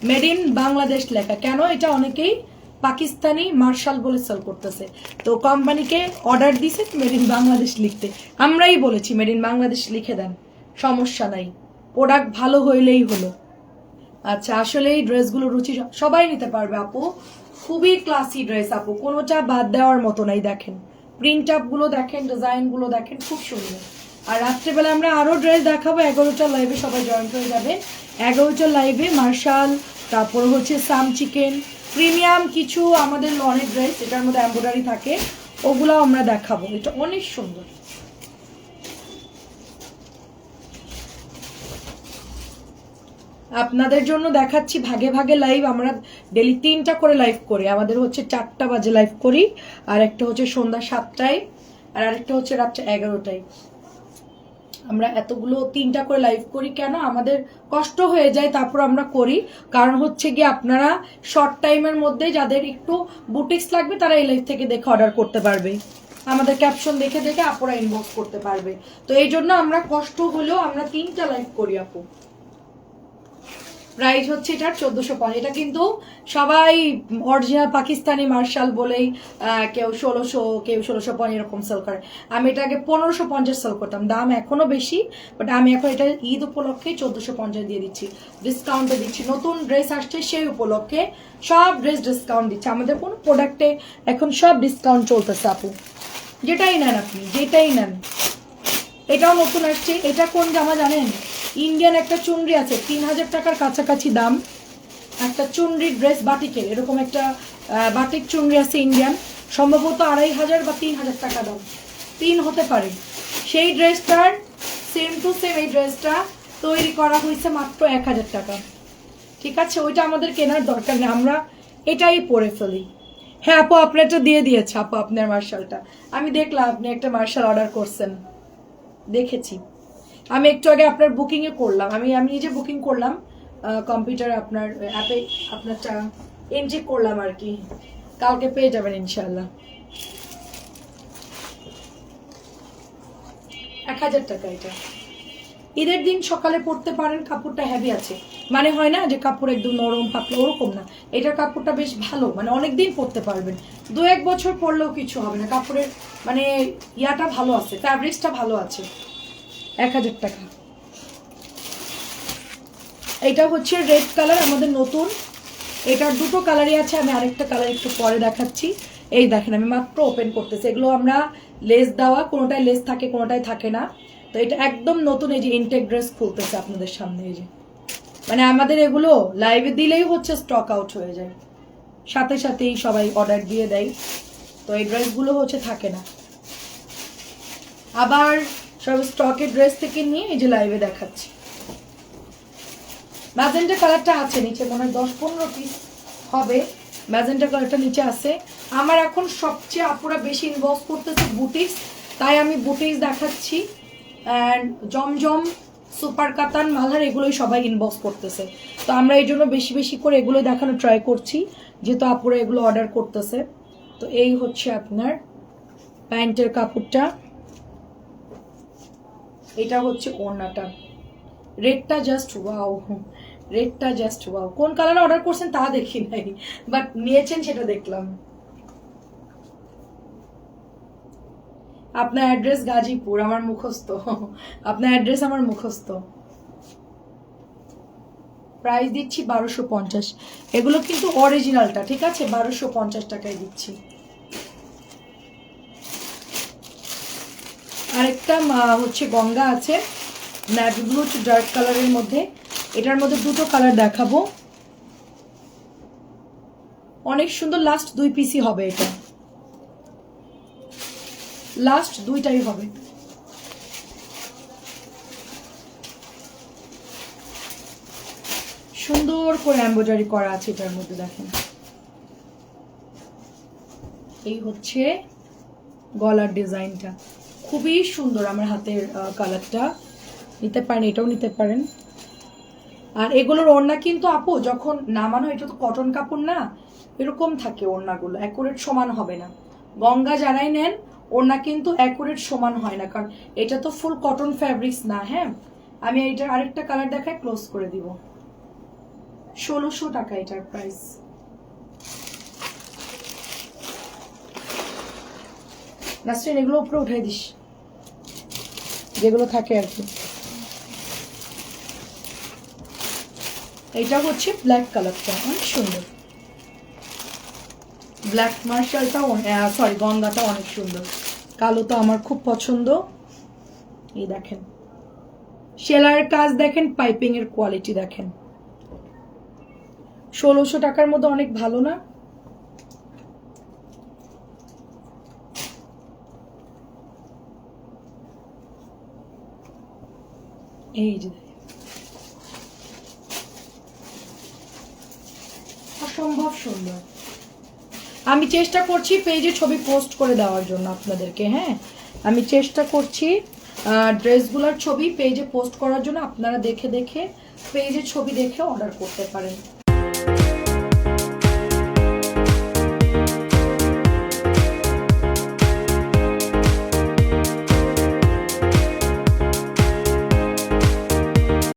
মেড ইন বাংলাদেশ লেখা। কেন এটা অনেকেই পাকিস্তানি মার্শাল বলে সেল করতেছে, তো কোম্পানিকে অর্ডার দিছে মেড ইন বাংলাদেশ লিখতে। আমরাই বলেছি মেড ইন বাংলাদেশ লিখে দেন, সমস্যা নাই, প্রোডাক্ট ভালো হইলেই হলো। আচ্ছা, আসলে এই ড্রেসগুলো রুচি সবাই নিতে পারবে আপু, খুবই ক্লাসি ড্রেস আপু, কোনোটা বাদ দেওয়ার মতো নাই। দেখেন প্রিন্ট আপ গুলো দেখেন, ডিজাইন গুলো দেখেন, খুব সুন্দর। আর রাত্রেবেলা আমরা আরো ড্রেস দেখাবো, 11টার লাইভে সবাই জয়েন হয়ে যাবে। 11টার লাইভে মার্শাল, তারপর হচ্ছে সাম চিকেন, প্রিমিয়াম কিছু আমাদের অনেক ড্রেস, এটার মধ্যে এমব্রয়ডারি থাকে, ওগুলো আমরা দেখাবো। এটা অনেক সুন্দর। আপনাদের জন্য দেখাচ্ছি ভাগে ভাগে লাইভ। আমরা ডেলি 3টা করে লাইভ করি, আমাদের হচ্ছে 4টা বাজে লাইভ করি, আর একটা হচ্ছে সন্ধ্যা 7টায়, আর আরেকটা হচ্ছে রাত্রে 11টায়। আমরা এতগুলো 3টা করে লাইভ করি কেন, আমাদের কষ্ট হয়ে যায়, তারপর আমরা করি। কারণ হচ্ছে গিয়ে আপনারা শর্ট টাইমের মধ্যে যাদের একটু বুটিক্স লাগবে তারা এই লাইভ থেকে দেখে অর্ডার করতে পারবে, আমাদের ক্যাপশন দেখে দেখে আপুরা ইনবক্স করতে পারবে। তো এই জন্য আমরা কষ্ট হলেও আমরা 3টা লাইভ করি আপু। প্রাইস হচ্ছে এটার 1450। এটা কিন্তু সবাই অরিজিনাল পাকিস্তানি মার্শাল বলেই কেউ 1600, কেউ 1650 এরকম সেল করে। আমি এটা আগে 1550 সেল করতাম, দাম এখনো বেশি, বাট আমি এখন এটা ঈদ উপলক্ষে 1450 দিয়ে দিচ্ছি, ডিসকাউন্টে দিচ্ছি। নতুন ড্রেস আসছে সেই উপলক্ষে সব ড্রেস ডিসকাউন্ট দিচ্ছে। আমাদের কোনো প্রোডাক্টে এখন সব ডিসকাউন্ট চলতেছে আপু, যেটাই নেন আপনি, যেটাই নেন। এটাও নতুন আসছে। এটা কোন জামা জানেন, ইন্ডিয়ান একটা চুনরি আছে, 3000 টাকার কাছাকাছি দাম, একটা চুনরি ড্রেস বাটিকের, এরকম একটা বাটিক চুনরি আছে ইন্ডিয়ান, সম্ভবত 2500 বা 3000 টাকা দাম, 3 হতে পারে। সেই ড্রেসটার সেম টু সেম এই ড্রেসটা তৈরি করা হয়েছে মাত্র 1000 টাকা। ঠিক আছে, ওইটা আমাদের কেনার দরকার নেই, আমরা এটাই পরে ফেলি। হ্যাঁ আপু, আপনার এটা দিয়ে দিয়েছে আপু, আপনার মার্শালটা আমি দেখলাম, আপনি একটা মার্শাল অর্ডার করছেন, দেখেছি। আমি একটু আগে আপনার বুকিং এ করলাম, আমি নিজে বুকিং করলাম কম্পিউটারে, আপনার অ্যাপে আপনারটা এন্ট্রি করলাম আর কি, কালকে পেয়ে যাবেন ইনশাআল্লাহ। 1000 টাকা এটা। ঈদের দিন সকালে পরতে পারেন, কাপড়টা হেভি আছে, মানে হয় না যে কাপড় একদম নরম পাতলা, ওরকম না। এটার কাপড়টা বেশ ভালো, মানে অনেকদিন পরতে পারবেন, 2-1 বছর পরলেও কিছু হবে না। কাপড়ের মানে ইয়াটা ভালো আছে, ফ্যাব্রিক্সটা ভালো আছে। 1000 টাকা। এটা হচ্ছে রেড কালার, আমাদের নতুন, এটার দুটো কালারই আছে, আমি আরেকটা কালার একটু পরে দেখাচ্ছি। এই দেখেন আমি মাত্র ওপেন করতেছি, এগুলো আমরা লেস দেওয়া, কোনোটায় লেস থাকে কোনোটায় থাকে না। তো এটা একদম নতুন, এই যে ইনটেক ড্রেস খুলতেছে আপনাদের সামনে। এই যে মানে আমাদের এগুলো লাইভে দিলেই হচ্ছে স্টক আউট হয়ে যায়, সাথে সাথেই সবাই অর্ডার দিয়ে দেয়। তো এই ড্রেসগুলো হচ্ছে থাকে না, আবার সব স্টকের ড্রেস থেকে নিয়ে এই যে লাইভে দেখাচ্ছি। ম্যাজেন্টা কালারটা আছে নিচে, মনে হয় 10-15 পিস হবে। ম্যাজেন্টা কালারটা নিচে আছে। আমার এখন সবচেয়ে আপুরা বেশি ইনবক্স করতেছে বুটিক্স, তাই আমি বুটিক্স দেখাচ্ছি। অ্যান্ড জমজম, সুপার কাতান, মালহার এগুলোই সবাই ইনবক্স করতেছে। তো আমরা এই জন্য বেশি বেশি করে এগুলো দেখানো ট্রাই করছি, যেহেতু আপুরা এগুলো অর্ডার করতেছে। তো এই হচ্ছে আপনার প্যান্টের কাপড়টা, এটা হচ্ছে ওড়নাটা। রেডটা জাস্ট ওয়াও, রেডটা জাস্ট ওয়াও। কোন কালারে অর্ডার করছেন তা দেখি নাই, বাট নিয়েছেন সেটা দেখলাম। আপনার অ্যাড্রেস গাজীপুর, আমার মুখস্থ। আপনার অ্যাড্রেস আমার মুখস্থ। প্রাইস দিচ্ছি 1250। এগুলো কিন্তু অরিজিনালটা, ঠিক আছে? 1250 টাকায় দিচ্ছি। আরেকটা হচ্ছে গঙ্গা আছে, নেভি ব্লু ডার্ক কালারের মধ্যে। এটার মধ্যে দুটো কালার দেখাবো, অনেক সুন্দর। লাস্ট 2 পিসই হবে, এটা লাস্ট 2টাই হবে। সুন্দর করে এমব্রয়ডারি করা আছে এটার মধ্যে, দেখেন। এই হচ্ছে গলার ডিজাইনটা, খুবই সুন্দর। আমার হাতের কালারটা নিতে পারেন, এটাও নিতে পারেন। আর এগুলোর ওড়না কিন্তু আপু যখন নামানো, এটা তো কটন কাপড় না, এরকম থাকে ওড়নাগুলো, অ্যাকুরেট সমান হবে না। গঙ্গা যারাই নেন ওড়না কিন্তু অ্যাকুরেট সমান হয় না, কারণ এটা তো ফুল কটন ফ্যাব্রিক্স না। হ্যাঁ, আমি এটার আরেকটা কালার দেখায় ক্লোজ করে দিব। 1600 টাকা এটার প্রাইস। নাসরিন এগুলো উপরে উঠাই দিস, যেগুলো থাকে আর কি। এটা হচ্ছে ব্ল্যাক কালারটা, অনেক সুন্দর। ব্ল্যাক মার্শালটা, সরি গঙ্গাটা অনেক সুন্দর। কালো তো আমার খুব পছন্দ। এই দেখেন সেলাইয়ের কাজ দেখেন, পাইপিং এর কোয়ালিটি দেখেন। 1600 টাকার মধ্যে অনেক ভালো না? এই যে অসম্ভব সুন্দর। আমি চেষ্টা করছি পেজে ছবি পোস্ট করে দেওয়ার জন্য আপনাদেরকে। হ্যাঁ, আমি চেষ্টা করছি ড্রেসগুলোর ছবি পেজে পোস্ট করার জন্য। আপনারা দেখে দেখে পেজে ছবি দেখে অর্ডার করতে পারেন।